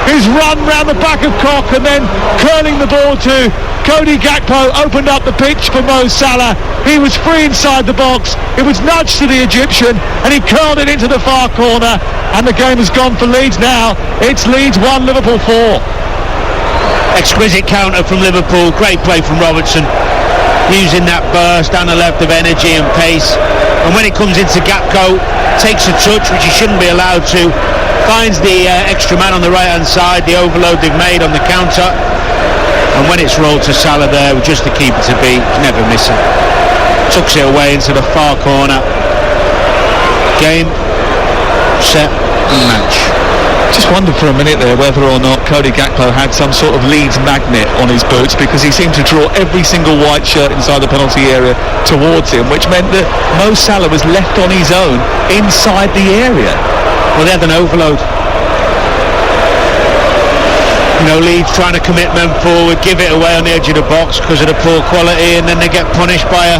Speaker 1: His run round the back of Koch and then curling the ball to Cody Gakpo opened up the pitch for Mo Salah. He was free inside the box. It was nudged to the Egyptian and he curled it into the far corner, and the game has gone for Leeds now. It's Leeds 1, Liverpool 4.
Speaker 2: Exquisite counter from Liverpool, great play from Robertson, using that burst down the left of energy and pace, and when it comes into Gakpo, takes a touch which he shouldn't be allowed to, finds the extra man on the right hand side, the overload they've made on the counter, and when it's rolled to Salah there with just the keeper to beat, he's never missing, tucks it away into the far corner. Game, set and match.
Speaker 1: Just wondered for a minute there whether or not Cody Gakpo had some sort of Leeds magnet on his boots, because he seemed to draw every single white shirt inside the penalty area towards him, which meant that Mo Salah was left on his own inside the area.
Speaker 2: Well, they had an overload. You know, Leeds trying to commit men forward, give it away on the edge of the box because of the poor quality, and then they get punished by a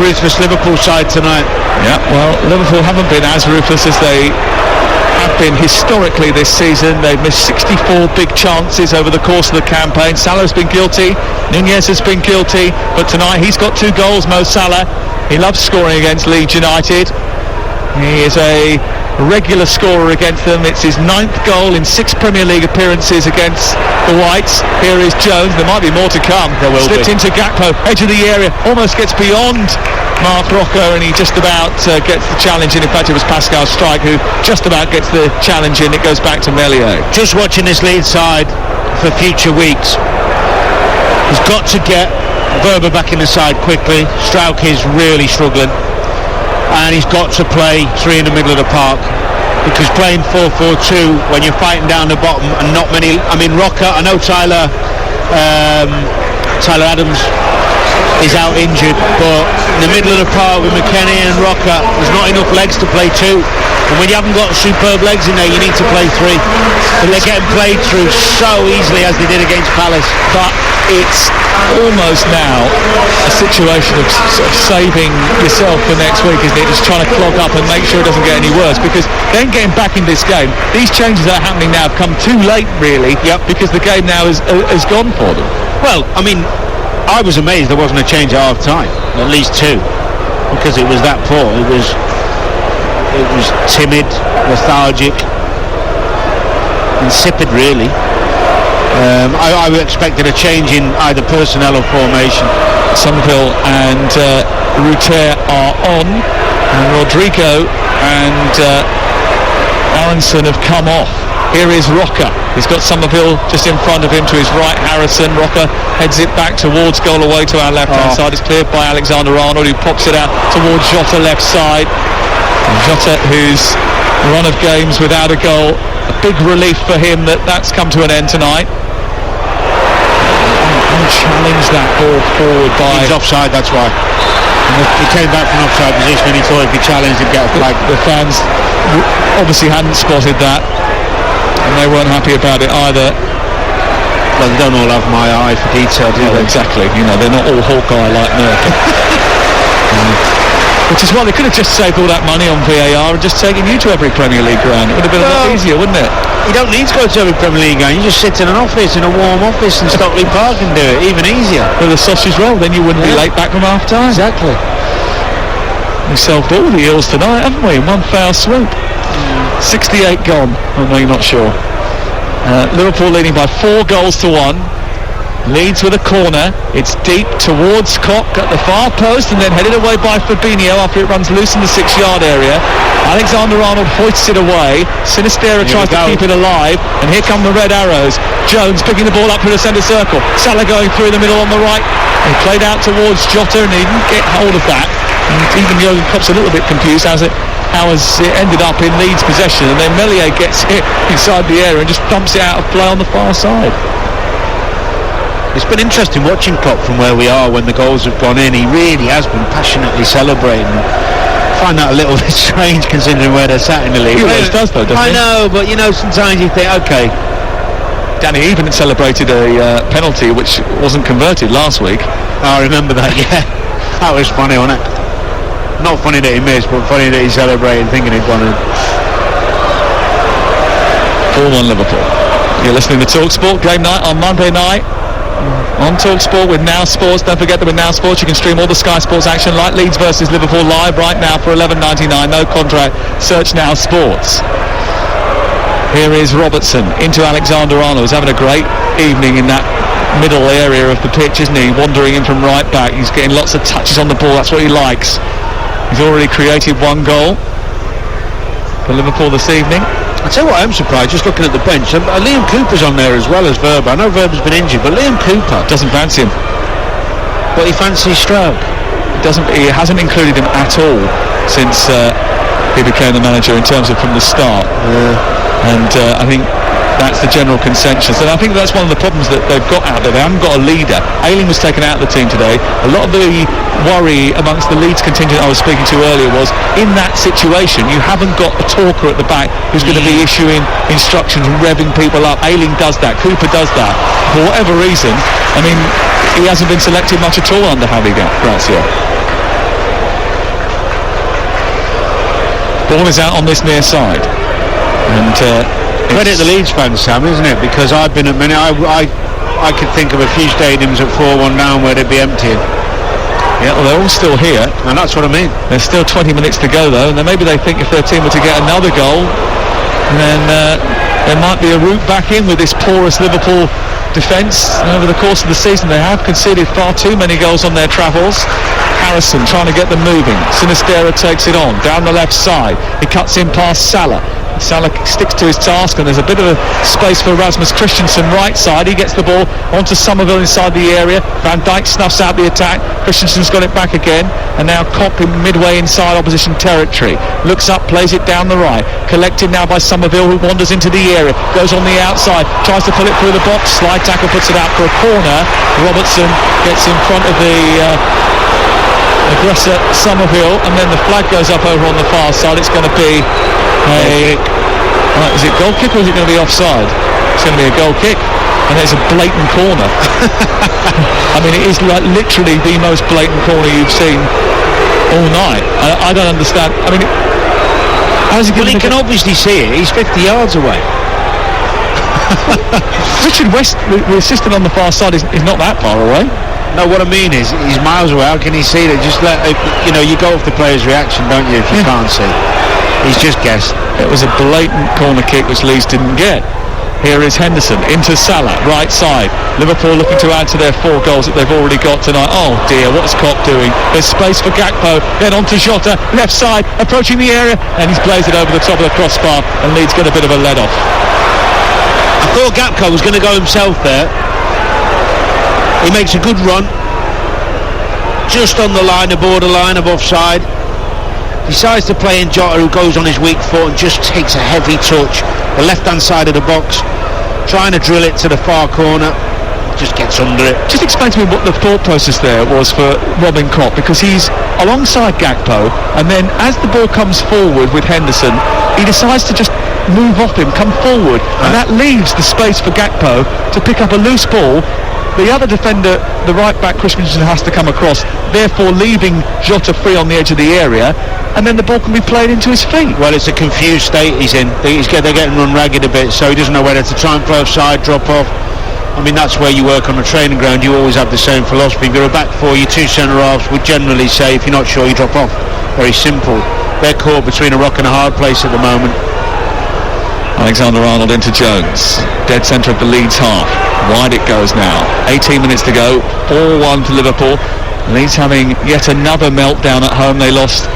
Speaker 2: ruthless Liverpool side tonight.
Speaker 1: Yeah, well, Liverpool haven't been as ruthless as they have been historically this season. They've missed 64 big chances over the course of the campaign. Salah's been guilty, Nunez has been guilty, but tonight he's got 2 goals, Mo Salah. He loves scoring against Leeds United. He is a regular scorer against them. It's his 9th goal in 6 Premier League appearances against the Whites. Here is Jones, there might be more to come. Slipped into Gakpo, edge of the area, almost gets beyond Mark Rocco, and he just about gets the challenge in. In fact, it was Pascal Strike who just about gets the challenge in. It goes back to Meslier.
Speaker 2: Just watching this Leeds side for future weeks, he's got to get Berber back in the side quickly. Strauch is really struggling, and he's got to play 3 in the middle of the park, because playing 4-4-2 when you're fighting down the bottom and not many, I mean Rocker, I know Tyler Adams is out injured, but in the middle of the park with McKennie and Rocker, there's not enough legs to play 2, and when you haven't got superb legs in there, you need to play 3, but they're getting played through so easily as they did against Palace.
Speaker 1: But it's almost now a situation of sort of saving yourself for next week, isn't it? Just trying to clog up and make sure it doesn't get any worse, because then getting back in this game, these changes that are happening now have come too late, really.
Speaker 2: Yep.
Speaker 1: Because the game now is gone for them.
Speaker 2: Well, I mean, I was amazed there wasn't a change at half time, at least 2, because it was that poor. It was timid, lethargic, insipid, really. I expected a change in either personnel or formation.
Speaker 1: Somerville and Ruter are on, and Rodrigo and Aronson have come off. Here is Rocker. He's got Somerville just in front of him to his right. Harrison. Rocker heads it back towards goal away to our left-hand side. It's cleared by Alexander-Arnold, who pops it out towards Jota left side. And Jota, whose run of games without a goal, a big relief for him that's come to an end tonight. Challenged that ball forward by...
Speaker 2: He's offside, that's why. He came back from offside position and he thought if he challenged he'd get a flag.
Speaker 1: The fans obviously hadn't spotted that, and they weren't happy about it either.
Speaker 2: Well, they don't all have my eye for detail, do they?
Speaker 1: Exactly, you know, they're not all Hawkeye like Merkel. Which is why they could have just saved all that money on VAR and just taken you to every Premier League ground. It would have been a lot easier, wouldn't it?
Speaker 2: You don't need to go to every Premier League ground. You just sit in an office, in a warm office in Stockley Park, and do it. Even easier.
Speaker 1: With a sausage roll, then you wouldn't be late back from half time.
Speaker 2: Exactly.
Speaker 1: We solved all the ills tonight, haven't we, in one foul swoop. 68 gone. Oh, no, you're not sure. Liverpool leading by 4 goals to 1. Leeds with a corner. It's deep towards Koch at the far post and then headed away by Fabinho after it runs loose in the 6-yard area. Alexander-Arnold hoists it away. Sinistera tries to keep it alive, and here come the red arrows. Jones picking the ball up through the centre circle. Salah going through the middle on the right. He played out towards Jota and he didn't get hold of that. And even Jurgen Klopp's a little bit confused how it ended up in Leeds possession, and then Meslier gets it inside the area and just dumps it out of play on the far side.
Speaker 2: It's been interesting watching Klopp from where we are when the goals have gone in. He really has been passionately celebrating. I find that a little bit strange considering where they're sat in the league.
Speaker 1: He always does though, doesn't he?
Speaker 2: I know, but sometimes you think, okay.
Speaker 1: Danny even celebrated a penalty which wasn't converted last week.
Speaker 2: I remember that, yeah. That was funny, wasn't it? Not funny that he missed, but funny that he celebrated thinking he'd gone in.
Speaker 1: 4-1 Liverpool. You're listening to Talksport Game Night on Monday night. On Talksport with Now Sports. Don't forget that with Now Sports you can stream all the Sky Sports action like Leeds versus Liverpool live right now for $11.99. No contract. Search Now Sports. Here is Robertson into Alexander-Arnold. He's having a great evening in that middle area of the pitch, isn't he? Wandering in from right back. He's getting lots of touches on the ball. That's what he likes. He's already created one goal for Liverpool this evening.
Speaker 2: I tell you what, I'm surprised just looking at the bench. Liam Cooper's on there as well as Verba. I know Verba's been injured, but Liam Cooper
Speaker 1: doesn't fancy him.
Speaker 2: But he fancies Stroud.
Speaker 1: He hasn't included him at all since he became the manager in terms of from the start. And I think that's the general consensus, and I think that's one of the problems that they've got out there. They haven't got a leader. Ayling was taken out of the team today. A lot of the worry amongst the Leeds contingent I was speaking to earlier was, in that situation you haven't got a talker at the back who's going to be issuing instructions and revving people up. Ayling does that, Cooper does that. For whatever reason, I mean, he hasn't been selected much at all under Javi Gracia. Ball is out on this near side, and
Speaker 2: credit the Leeds fans, Sam, isn't it? Because I've been at many. I could think of a few stadiums at 4-1 down where they'd be emptying.
Speaker 1: Yeah, well, they're all still here,
Speaker 2: and that's what I mean.
Speaker 1: There's still 20 minutes to go though, and then maybe they think if their team were to get another goal, then there might be a route back in with this porous Liverpool defence. And over the course of the season they have conceded far too many goals on their travels. Harrison trying to get them moving. Sinistera takes it on down the left side. He cuts in past Salah. Salah sticks to his task, and there's a bit of a space for Rasmus Christensen right side. He gets the ball onto Somerville inside the area. Van Dijk snuffs out the attack. Christensen's got it back again, and now Koch midway inside opposition territory. Looks up, plays it down the right. Collected now by Somerville, who wanders into the area. Goes on the outside, tries to pull it through the box. Slide tackle puts it out for a corner. Robertson gets in front of the aggressor Somerville, and then the flag goes up over on the far side. It's going to be is it goal kick or is it going to be offside? It's going to be a goal kick, and there's a blatant corner. I mean, it is like literally the most blatant corner you've seen all night. I don't understand. I mean, how's he
Speaker 2: can obviously see it. He's 50 yards away.
Speaker 1: Richard West, the assistant on the far side, is not that far away.
Speaker 2: No, what I mean is he's miles away. How can he see that? Just let you go off the player's reaction, don't you, if you can't see? He's just guessed.
Speaker 1: It was a blatant corner kick which Leeds didn't get. Here is Henderson into Salah, right side. Liverpool looking to add to their 4 goals that they've already got tonight. Oh dear, what's Koch doing? There's space for Gakpo, then on to Jota, left side, approaching the area, and he's blazed it over the top of the crossbar, and Leeds get a bit of a let off.
Speaker 2: I thought Gakpo was going to go himself there. He makes a good run, just on the line, the borderline of offside. Decides to play in Jota, who goes on his weak foot and just takes a heavy touch, the left-hand side of the box, trying to drill it to the far corner, just gets under it.
Speaker 1: Just explain to me what the thought process there was for Robin Koch, because he's alongside Gakpo, and then as the ball comes forward with Henderson, he decides to just move off him, come forward, and that leaves the space for Gakpo to pick up a loose ball. The other defender, the right back Christensen, has to come across, therefore leaving Jota free on the edge of the area, and then the ball can be played into his feet.
Speaker 2: Well, it's a confused state he's in. They're getting run ragged a bit, so he doesn't know whether to try and play offside, drop off. I mean, that's where you work on a training ground. You always have the same philosophy. If you're a back four, your 2 centre-halves would generally say, if you're not sure, you drop off. Very simple. They're caught between a rock and a hard place at the moment.
Speaker 1: Alexander-Arnold into Jones, dead centre of the Leeds half. Wide it goes now. 18 minutes to go. 4-1 to Liverpool. Leeds having yet another meltdown at home. They lost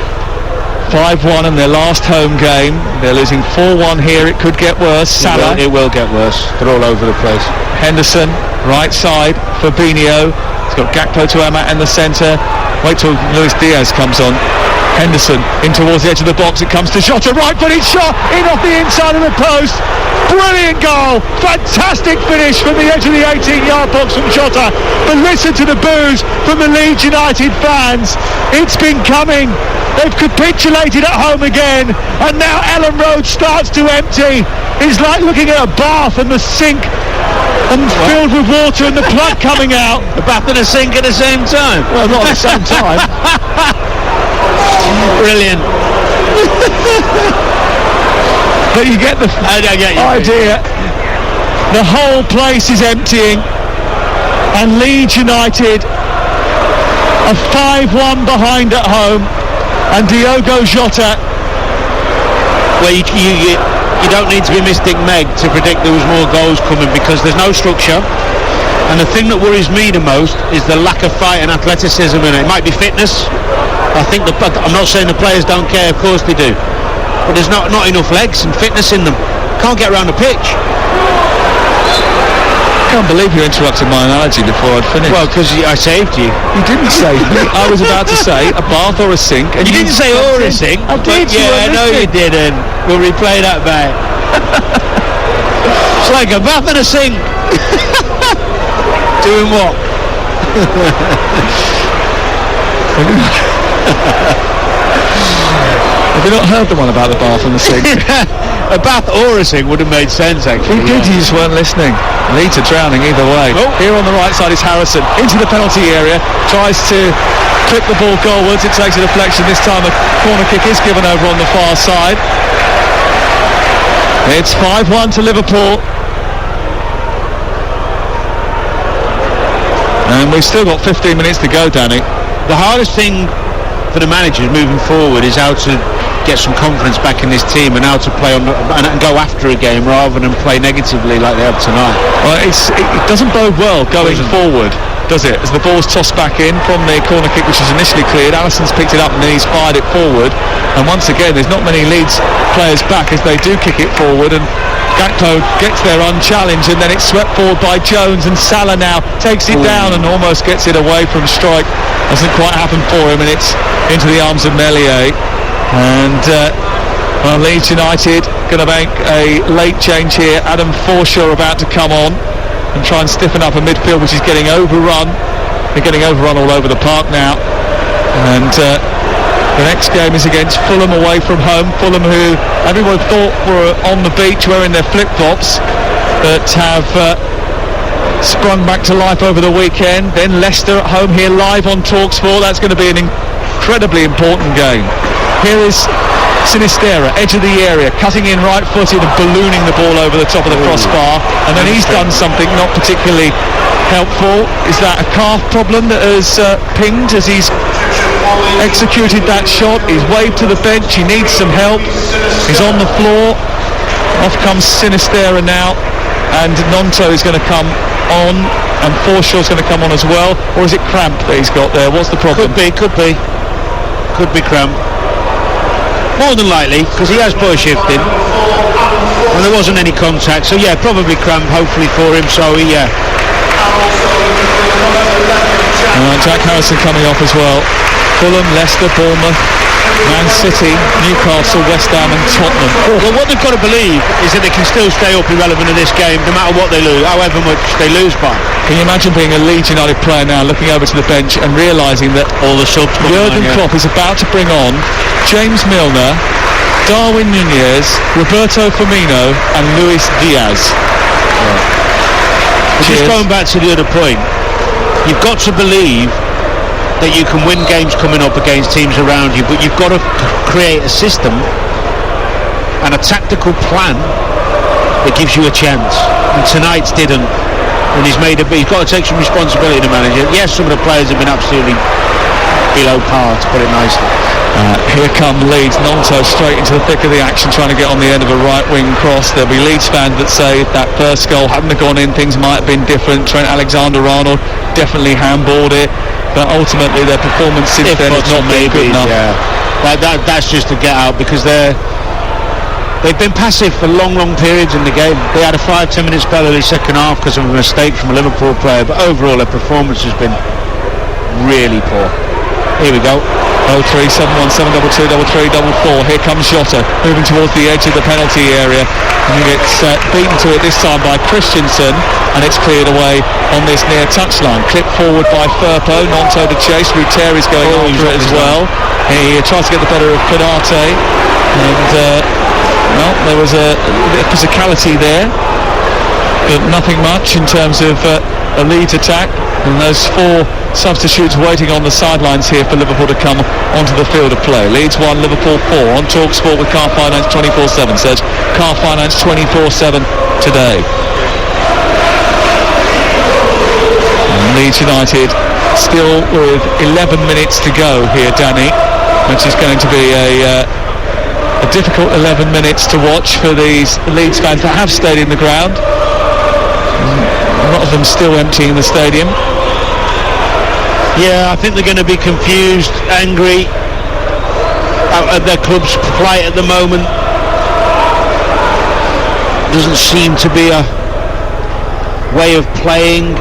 Speaker 1: 5-1 in their last home game. They're losing 4-1 here. It could get worse. Salah.
Speaker 2: It will get worse. They're all over the place.
Speaker 1: Henderson, right side. Fabinho. He's got Gakpo to Amat in the centre. Wait till Luis Diaz comes on. Henderson in towards the edge of the box. It comes to Jota, right-footed shot in off the inside of the post. Brilliant goal, fantastic finish from the edge of the 18-yard box from Jota. But listen to the boos from the Leeds United fans. It's been coming. They've capitulated at home again, and now Ellen Road starts to empty. It's like looking at a bath and the sink and filled with water and the plug coming out.
Speaker 2: The bath and the sink at the same time.
Speaker 1: Well, not at the same time.
Speaker 2: Brilliant.
Speaker 1: But you get the idea. The whole place is emptying, and Leeds United are 5-1 behind at home, and Diogo Jota.
Speaker 2: Well, you don't need to be Mystic Meg to predict there was more goals coming, because there's no structure. And the thing that worries me the most is the lack of fight and athleticism in it. It might be fitness. I'm not saying the players don't care, of course they do. But there's not enough legs and fitness in them. Can't get around the pitch.
Speaker 1: I can't believe you interrupted my analogy before I'd finished.
Speaker 2: Well, because I saved you.
Speaker 1: You didn't save me. I was about to say a bath or a sink. And
Speaker 2: you didn't say or a sink.
Speaker 1: I did.
Speaker 2: Yeah, I know you didn't. We'll replay that back. It's like a bath and a sink. Doing what?
Speaker 1: Have you not heard the one about the bath and the sink?
Speaker 2: A bath or a sink would have made sense, actually.
Speaker 1: You did, you just weren't listening. Leeds are drowning either way.
Speaker 2: Oh.
Speaker 1: Here on the right side is Harrison, into the penalty area, tries to clip the ball goalwards. It takes a deflection. This time a corner kick is given over on the far side. It's 5-1 to Liverpool. And we've still got 15 minutes to go, Danny.
Speaker 2: The hardest thing for the managers moving forward is how to get some confidence back in this team, and how to play on and go after a game rather than play negatively like they have tonight.
Speaker 1: Well, it doesn't bode well going forward, does it? As the ball's tossed back in from the corner kick, which is initially cleared, Alisson's picked it up and then he's fired it forward. And once again, there's not many Leeds players back as they do kick it forward, and Gakpo gets there unchallenged, and then it's swept forward by Jones, and Salah now takes it down and almost gets it away from strike. Doesn't quite happen for him, and it's into the arms of Meslier. And Leeds United going to make a late change here. Adam Forshaw about to come on and try and stiffen up a midfield which is getting overrun. They're getting overrun all over the park now. And the next game is against Fulham away from home. Fulham, who everyone thought were on the beach wearing their flip-flops, but have sprung back to life over the weekend. Then Leicester at home here live on Talksport. That's going to be an incredibly important game. Here is Sinisterra, edge of the area, cutting in right-footed and ballooning the ball over the top of the crossbar. And then he's done something not particularly helpful. Is that a calf problem that has pinged as he's executed that shot? He's waved to the bench. He needs some help. He's on the floor. Off comes Sinisterra now, and Nonto is going to come on, and Forshaw's going to come on as well. Or is it cramp that he's got there? What's the problem?
Speaker 2: Could be cramp. More than likely, because he has put a shift in, and there wasn't any contact. So yeah, probably cramp. Hopefully for him. So yeah.
Speaker 1: Jack Harrison coming off as well. Fulham, Leicester, Bournemouth, Man City, Newcastle, West Ham and Tottenham.
Speaker 2: Well, what they've got to believe is that they can still stay up irrelevant in this game, no matter what they lose, however much they lose by.
Speaker 1: Can you imagine being a Leeds United player now, looking over to the bench and realising that
Speaker 2: all the subs
Speaker 1: Jurgen Klopp is about to bring on James Milner, Darwin Nunez, Roberto Firmino and Luis Diaz.
Speaker 2: Just going back to the other point, you've got to believe that you can win games coming up against teams around you, but you've got to create a system and a tactical plan that gives you a chance. And tonight's didn't. And he's got to take some responsibility, the manager. Yes, some of the players have been absolutely below par, to put it nicely.
Speaker 1: Here come Leeds. Nonto straight into the thick of the action, trying to get on the end of a right wing cross. There'll be Leeds fans that say if that first goal hadn't have gone in, things might have been different. Trent Alexander-Arnold definitely handballed it, but ultimately their performance since then has not been good enough.
Speaker 2: Yeah. That's just to get out, because they've been passive for long periods in the game. They had a 5-10 minute spell early second half because of a mistake from a Liverpool player, but overall their performance has been really poor. Here we go.
Speaker 1: 03717223344. Here comes Jota, moving towards the edge of the penalty area, and he gets beaten to it this time by Christensen, and it's cleared away on this near touchline. Clipped forward by Firpo. Nonto to chase. Ruter is going after it as well. He tries to get the better of Canate, and there was a bit of physicality there, but nothing much in terms of a Leeds attack. And those 4 substitutes waiting on the sidelines here for Liverpool to come onto the field of play. Leeds 1, Liverpool 4 on Talksport with Car Finance 24/7. Says Car Finance 24/7 today. And Leeds United still with 11 minutes to go here, Danny, which is going to be a difficult 11 minutes to watch for these Leeds fans that have stayed in the ground. A lot of them still emptying the stadium.
Speaker 2: Yeah, I think they're going to be confused, angry at their club's plight at the moment. Doesn't seem to be a way of playing,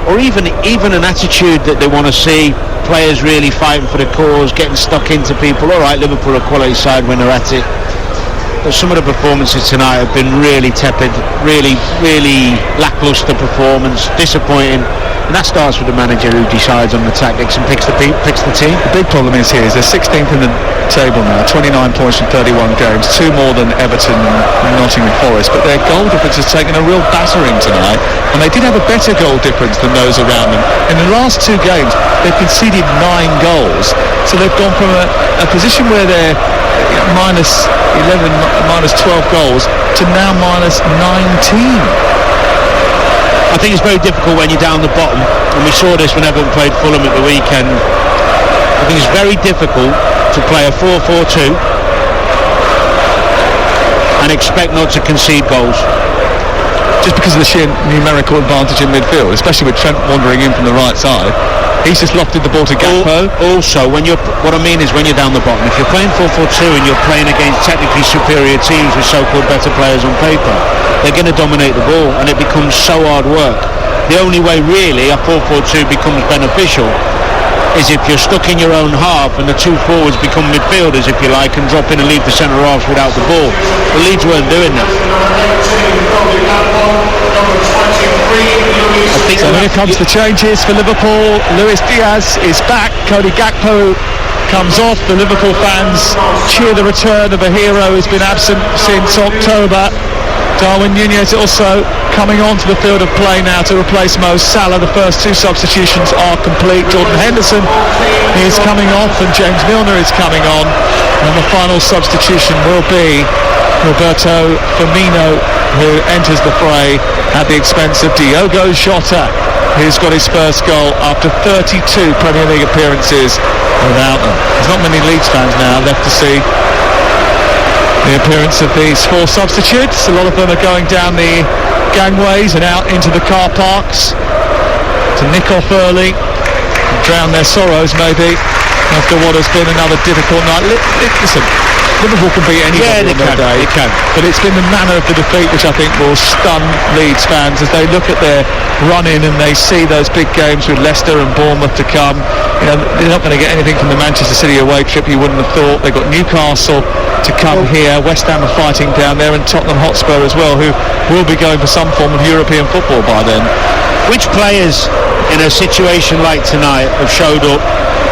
Speaker 2: or even an attitude that they want to see. Players really fighting for the cause, getting stuck into people. All right, Liverpool are a quality side when they're at it, but some of the performances tonight have been really tepid, really lacklustre performance, disappointing. And that starts with the manager who decides on the tactics and picks the team.
Speaker 1: The big problem is they're 16th in the table now, 29 points from 31 games, 2 more than Everton and Nottingham Forest, but their goal difference has taken a real battering tonight, and they did have a better goal difference than those around them. In the last 2 games, they've conceded 9 goals, so they've gone from a position where they're minus 11, minus 12 goals to now minus 19.
Speaker 2: I think it's very difficult when you're down the bottom, and we saw this when Everton played Fulham at the weekend. I think it's very difficult to play a 4-4-2 and expect not to concede goals.
Speaker 1: Just because of the sheer numerical advantage in midfield, especially with Trent wandering in from the right side. He's just lofted the ball to Gakpo.
Speaker 2: Also, when you're down the bottom, if you're playing 4-4-2 and you're playing against technically superior teams with so-called better players on paper, they're going to dominate the ball, and it becomes so hard work. The only way really a 4-4-2 becomes beneficial is if you're stuck in your own half and the 2 forwards become midfielders, if you like, and drop in and leave the centre halves without the ball. The Leeds weren't doing that.
Speaker 1: So here comes the changes for Liverpool. Luis Diaz is back. Cody Gakpo comes off. The Liverpool fans cheer the return of a hero who's been absent since October. Darwin Núñez also coming onto the field of play now to replace Mo Salah. The first 2 substitutions are complete. Jordan Henderson is coming off and James Milner is coming on. And the final substitution will be Roberto Firmino, who enters the fray at the expense of Diogo Jota, who's got his first goal after 32 Premier League appearances without them. There's not many Leeds fans now left to see the appearance of these 4 substitutes. A lot of them are going down the gangways and out into the car parks to nick off early and drown their sorrows maybe after what has been another difficult night. Listen, Liverpool can beat anybody on their day, but it's been the manner of the defeat which I think will stun Leeds fans as they look at their run-in and they see those big games with Leicester and Bournemouth to come. You know, they're not going to get anything from the Manchester City away trip, you wouldn't have thought. They've got Newcastle to come here, West Ham are fighting down there, and Tottenham Hotspur as well, who will be going for some form of European football by then.
Speaker 2: Which players in a situation like tonight have showed up,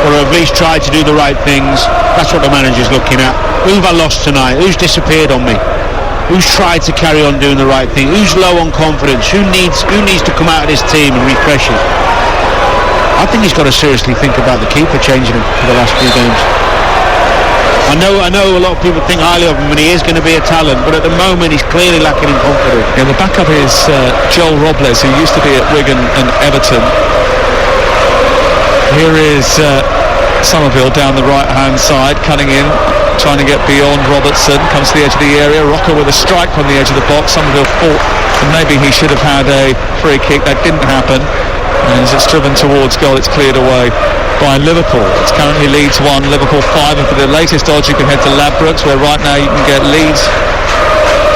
Speaker 2: or at least tried to do the right things? That's what the manager's looking at. Who have I lost tonight? Who's disappeared on me? Who's tried to carry on doing the right thing? Who's low on confidence? Who needs to come out of this team and refresh it? I think he's got to seriously think about the keeper, changing him for the last few games. I know a lot of people think highly of him and he is going to be a talent, but at the moment he's clearly lacking in confidence.
Speaker 1: Yeah, the backup is Joel Robles, who used to be at Wigan and Everton. Here is Somerville down the right-hand side, cutting in, trying to get beyond Robertson, comes to the edge of the area. Rocker with a strike from the edge of the box. Somerville thought that maybe he should have had a free kick. That didn't happen. And as it's driven towards goal, it's cleared away by Liverpool. It's currently Leeds 1, Liverpool 5, and for the latest odds you can head to Ladbrokes, where right now you can get Leeds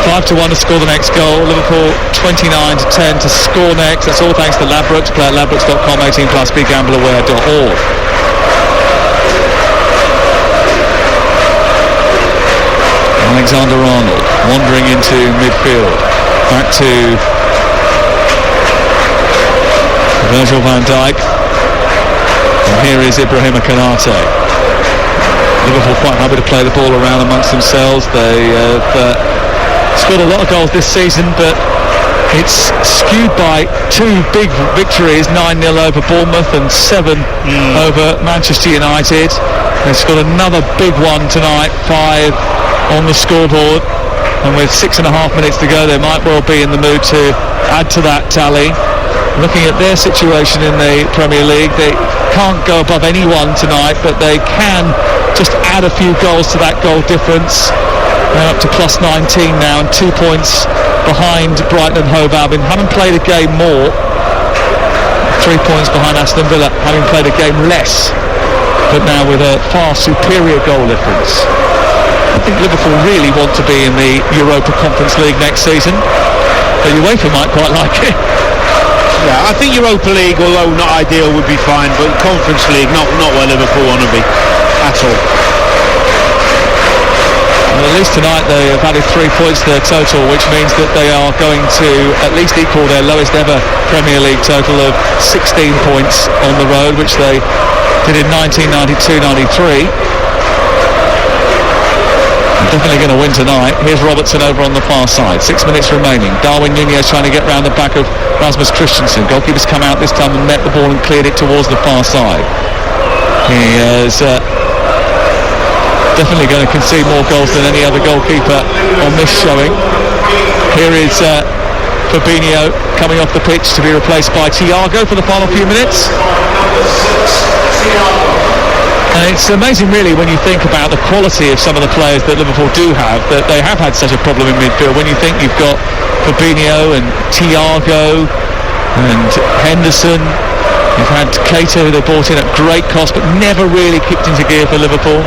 Speaker 1: 5-1 to score the next goal, Liverpool 29-10 to score next. That's all thanks to Ladbrokes. Play at ladbrokes.com, 18+, begambleaware.org. Alexander-Arnold wandering into midfield, back to Virgil van Dijk, and here is Ibrahima Konate. Liverpool quite happy to play the ball around amongst themselves. They scored a lot of goals this season, but it's skewed by two big victories, 9-0 over Bournemouth and 7 over Manchester United. They've scored another big one tonight, 5 on the scoreboard, and with 6.5 minutes to go they might well be in the mood to add to that tally. Looking at their situation in the Premier League, they can't go above anyone tonight, but they can just add a few goals to that goal difference. They're up to plus 19 now and 2 points behind Brighton and Hove Albion, having played a game more. 3 points behind Aston Villa, having played a game less, but now with a far superior goal difference. I think Liverpool really want to be in the Europa Conference League next season, but UEFA might quite like it.
Speaker 2: Yeah, I think Europa League, although not ideal, would be fine, but Conference League, not where Liverpool want to be at all.
Speaker 1: Well, at least tonight they have added 3 points to their total, which means that they are going to at least equal their lowest ever Premier League total of 16 points on the road, which they did in 1992-93. Definitely going to win tonight. Here's Robertson over on the far side. 6 minutes remaining. Darwin Nunez trying to get round the back of Rasmus Christensen. Goalkeeper's come out this time and met the ball and cleared it towards the far side. He is definitely going to concede more goals than any other goalkeeper on this showing. Here is Fabinho coming off the pitch to be replaced by Thiago for the final few minutes. And it's amazing really when you think about the quality of some of the players that Liverpool do have, that they have had such a problem in midfield. When you think you've got Fabinho and Thiago and Henderson, you've had Keita, who they bought in at great cost but never really kicked into gear for Liverpool.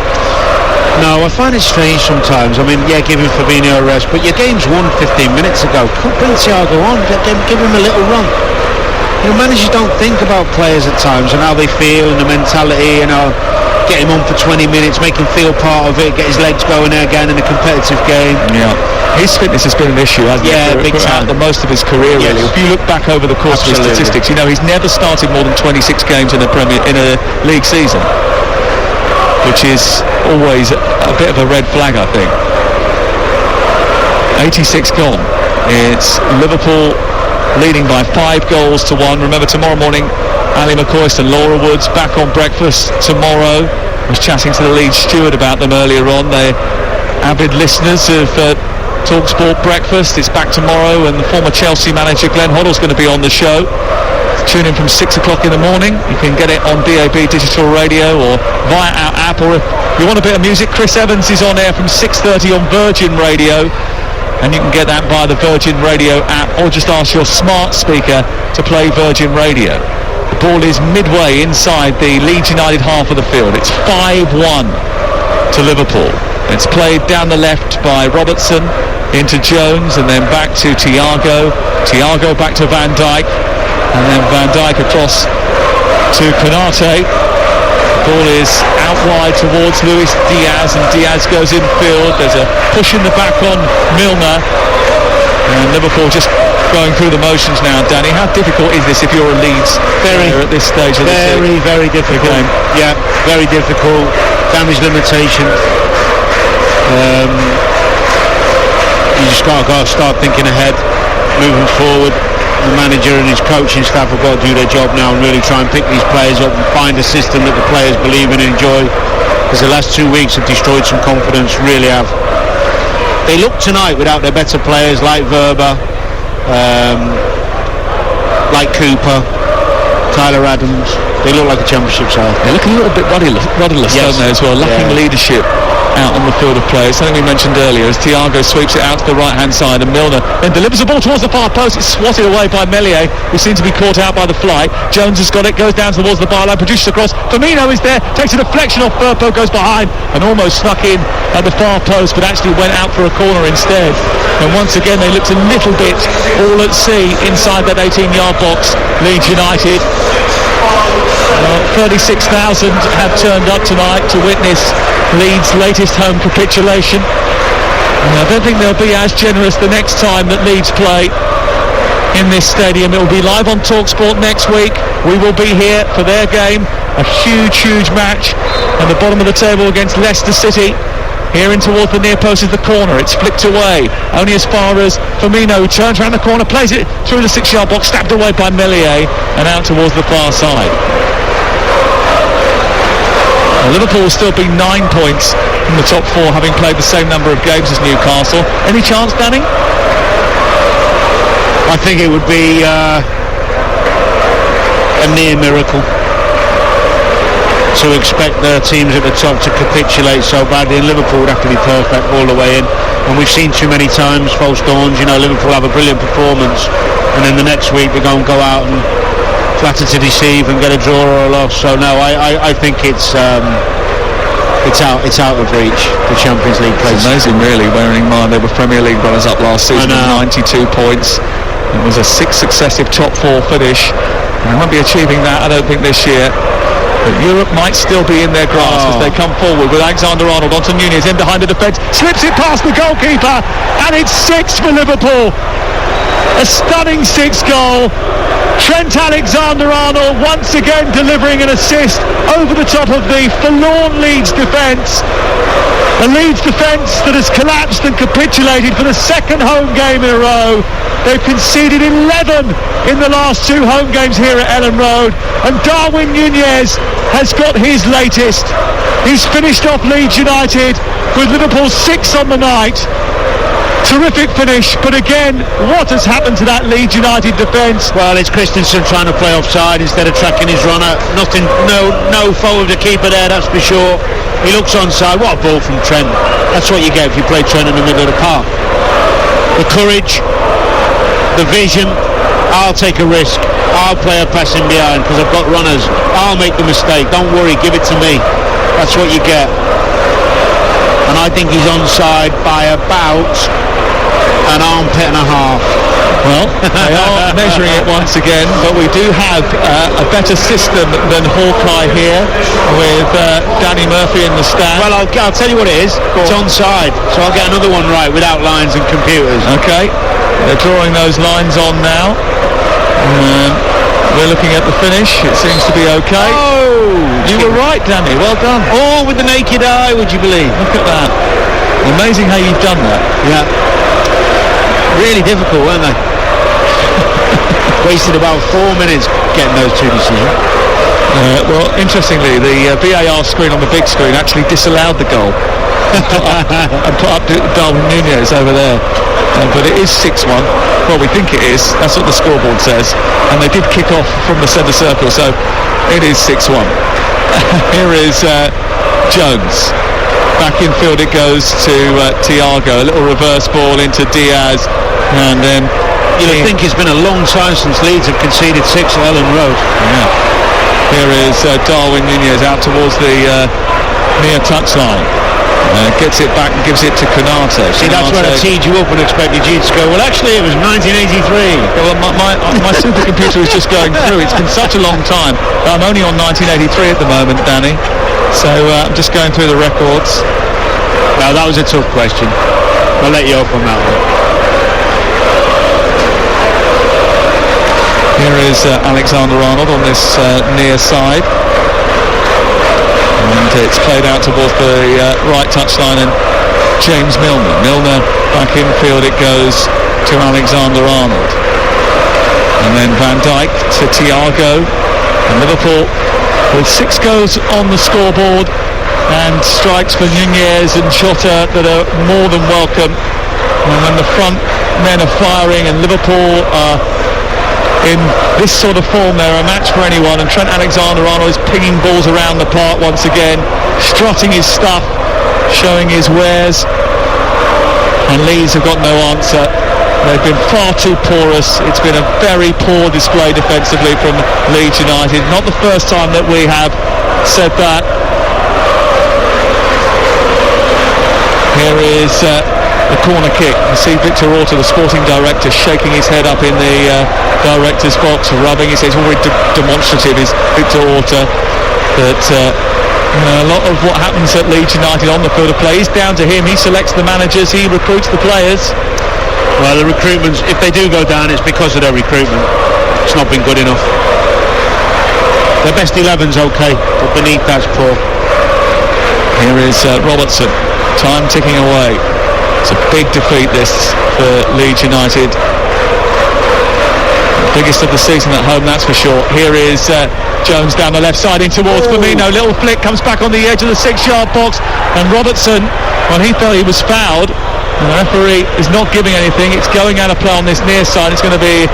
Speaker 2: No, I find it strange sometimes. I mean, yeah, giving Fabinho a rest, but your game's won 15 minutes ago. Bring Thiago on, give him a little run. You know, managers don't think about players at times and how they feel and the mentality, get him on for 20 minutes, make him feel part of it, get his legs going again in a competitive game.
Speaker 1: Yeah, his fitness has been an issue, hasn't it?
Speaker 2: Yeah, big time.
Speaker 1: The most of his career, really. If you look back over the course of his statistics, he's never started more than 26 games in a league season, which is always a bit of a red flag, I think. 86 gone. It's Liverpool leading by 5 goals to 1. Remember, tomorrow morning Ali McCoist and Laura Woods back on breakfast tomorrow. I was chatting to the Leeds steward about them earlier on. They're avid listeners of Talksport Breakfast. It's back tomorrow, and the former Chelsea manager Glenn Hoddle's going to be on the show. Tune in from 6 o'clock in the morning. You can get it on DAB Digital Radio or via our app, or if you want a bit of music, Chris Evans is on air from 6:30 on Virgin Radio, and you can get that via the Virgin Radio app, or just ask your smart speaker to play Virgin Radio. The ball is midway inside the Leeds United half of the field. It's 5-1 to Liverpool. It's played down the left by Robertson into Jones, and then back to Thiago. Thiago back to Van Dijk, and then Van Dijk across to Konate. The ball is out wide towards Luis Diaz, and Diaz goes infield. There's a push in the back on Milner, and Liverpool just going through the motions now. Danny, how difficult is this if you're a Leeds player at this stage of the season?
Speaker 2: Very difficult. Yeah, very difficult. Damage limitation. You just got to start thinking ahead, moving forward. The manager and his coaching staff have got to do their job now and really try and pick these players up and find a system that the players believe in and enjoy, because the last 2 weeks have destroyed some confidence, really have. They look tonight without their better players like Verba, like Cooper, Tyler Adams, they look like a championship side.
Speaker 1: They look a little bit rudderless, don't they, as well, lacking leadership out on the field of play. Something we mentioned earlier as Thiago sweeps it out to the right-hand side, and Milner then delivers the ball towards the far post. It's swatted away by Meslier, who seems to be caught out by the flight. Jones has got it, goes down towards the byline, produces a cross. Firmino is there, takes a deflection off Firpo, goes behind and almost snuck in at the far post, but actually went out for a corner instead. And once again they looked a little bit all at sea inside that 18-yard box, Leeds United. 36,000 have turned up tonight to witness Leeds' latest home capitulation. And I don't think they'll be as generous the next time that Leeds play in this stadium. It will be live on Talksport next week. We will be here for their game, a huge match at the bottom of the table against Leicester City. Here in towards the near post is the corner. It's flicked away only as far as Firmino, who turns around the corner, plays it through the 6-yard box, stabbed away by Meslier and out towards the far side. Liverpool will still be 9 points in the top 4, having played the same number of games as Newcastle. Any chance, Danny?
Speaker 2: I think it would be a near miracle to expect the teams at the top to capitulate so badly, and Liverpool would have to be perfect all the way in. And we've seen too many times false dawns. Liverpool have a brilliant performance, and then the next week they go out and flatter to deceive and get a draw or a loss. So no, I think it's out of reach, the Champions League place.
Speaker 1: It's amazing, really, bearing in mind they were Premier League runners up last season with 92 points. It was a 6th successive top 4 finish. They won't be achieving that, I don't think, this year. But Europe might still be in their grasp as they come forward with Alexander-Arnold onto Nunez in behind the defence, slips it past the goalkeeper, and it's 6 for Liverpool. A stunning 6th goal. Trent Alexander-Arnold once again delivering an assist over the top of the forlorn Leeds defence. A Leeds defence that has collapsed and capitulated for the 2nd home game in a row. They've conceded 11 in the last 2 home games here at Ellen Road, and Darwin Nunez has got his latest. He's finished off Leeds United with Liverpool 6 on the night. Terrific finish, but again, what has happened to that Leeds United defence?
Speaker 2: Well, it's Christensen trying to play offside instead of tracking his runner. Nothing, no fault of the keeper there, that's for sure. He looks onside. What a ball from Trent. That's what you get if you play Trent in the middle of the park. The courage, the vision. I'll take a risk. I'll play a pass in behind because I've got runners. I'll make the mistake. Don't worry, give it to me. That's what you get. And I think he's onside by about an armpit and a half.
Speaker 1: Well, they are measuring it once again, but we do have a better system than Hawkeye here with Danny Murphy in the stand.
Speaker 2: Well, I'll tell you what it is. It's onside, so I'll get another one right without lines and computers.
Speaker 1: Okay, they're drawing those lines on now. We're looking at the finish. It seems to be okay.
Speaker 2: Oh!
Speaker 1: You were right, Danny. Well done.
Speaker 2: All with the naked eye, would you believe?
Speaker 1: Look at that. Amazing how you've done that.
Speaker 2: Yeah. Really difficult, weren't they? Wasted about 4 minutes getting those 2 decisions.
Speaker 1: Well, interestingly, the VAR screen on the big screen actually disallowed the goal and put up Darwin Nunez over there. But it is 6-1. Well, we think it is. That's what the scoreboard says. And they did kick off from the centre circle, so it is 6-1. Here is Jones. Back in field it goes to Thiago. A little reverse ball into Diaz, and then
Speaker 2: you'd think it's been a long time since Leeds have conceded 6 at Ellen Road.
Speaker 1: Yeah. Here is Darwin Nunez out towards the near touchline. Gets it back and gives it to Konate.
Speaker 2: See, that's where I teed you up and expected you to go, well, actually, it was 1983.
Speaker 1: Well, my supercomputer is just going through. It's been such a long time. I'm only on 1983 at the moment, Danny. So I'm just going through the records.
Speaker 2: Now, that was a tough question. I'll let you off on that one.
Speaker 1: Here is Alexander-Arnold on this near side. And it's played out towards the right touchline, and James Milner back in field it goes to Alexander-Arnold, and then Van Dijk to Thiago, and Liverpool with 6 goals on the scoreboard and strikes for Nunez and Jota that are more than welcome. And when the front men are firing and Liverpool are in this sort of form, they're a match for anyone, and Trent Alexander-Arnold is pinging balls around the park once again, strutting his stuff, showing his wares, and Leeds have got no answer. They've been far too porous. It's been a very poor display defensively from Leeds United. Not the first time that we have said that. Here is the corner kick. You see Victor Orta, the sporting director, shaking his head up in the director's box, rubbing his head. It's already demonstrative, is Victor Orta, that a lot of what happens at Leeds United on the field of play is down to him. He selects the managers, he recruits the players.
Speaker 2: Well, the recruitment, if they do go down, it's because of their recruitment. It's not been good enough. Their best 11's okay, but beneath that's poor.
Speaker 1: Here is Robertson, time ticking away. It's a big defeat this for Leeds United. Biggest of the season at home, that's for sure. Here is Jones down the left side in towards Firmino. Little flick, comes back on the edge of the 6-yard box, and Robertson, when he felt he was fouled, and the referee is not giving anything. It's going out of play on this near side. It's going to be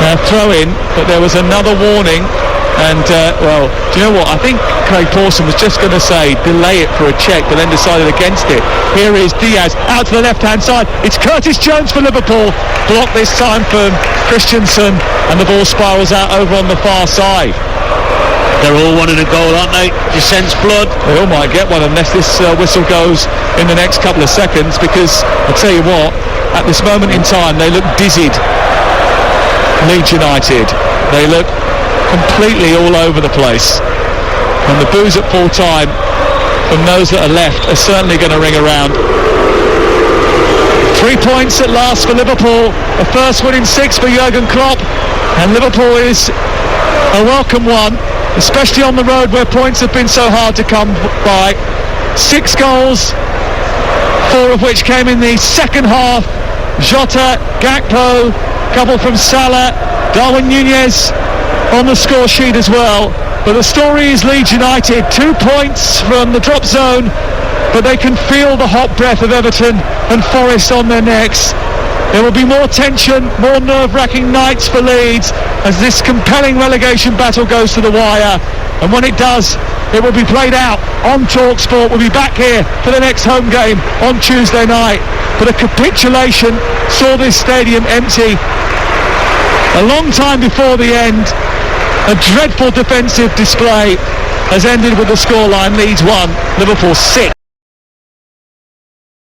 Speaker 1: a throw-in, but there was another warning. And, well, do you know what? I think Craig Pawson was just going to say delay it for a check, but then decided against it. Here is Diaz out to the left-hand side. It's Curtis Jones for Liverpool. Blocked this time from Christensen, and the ball spirals out over on the far side.
Speaker 2: They're all wanting a goal, aren't they? You sense blood.
Speaker 1: They all might get one unless this whistle goes in the next couple of seconds, because I'll tell you what, at this moment in time they look dizzied. Leeds United, they look completely all over the place, and the boos at full time from those that are left are certainly going to ring around. 3 points at last for Liverpool, a first win in 6 for Jurgen Klopp, and Liverpool is a welcome one, especially on the road where points have been so hard to come by. 6 goals, 4 of which came in the second half. Jota, Gakpo, couple from Salah, Darwin Núñez on the score sheet as well. But the story is Leeds United, 2 points from the drop zone, but they can feel the hot breath of Everton and Forest on their necks. There will be more tension, more nerve-wracking nights for Leeds as this compelling relegation battle goes to the wire. And when it does, it will be played out on Talksport. We'll be back here for the next home game on Tuesday night. But a capitulation saw this stadium empty a long time before the end. A dreadful defensive display has ended with the scoreline: Leeds 1, Liverpool 6.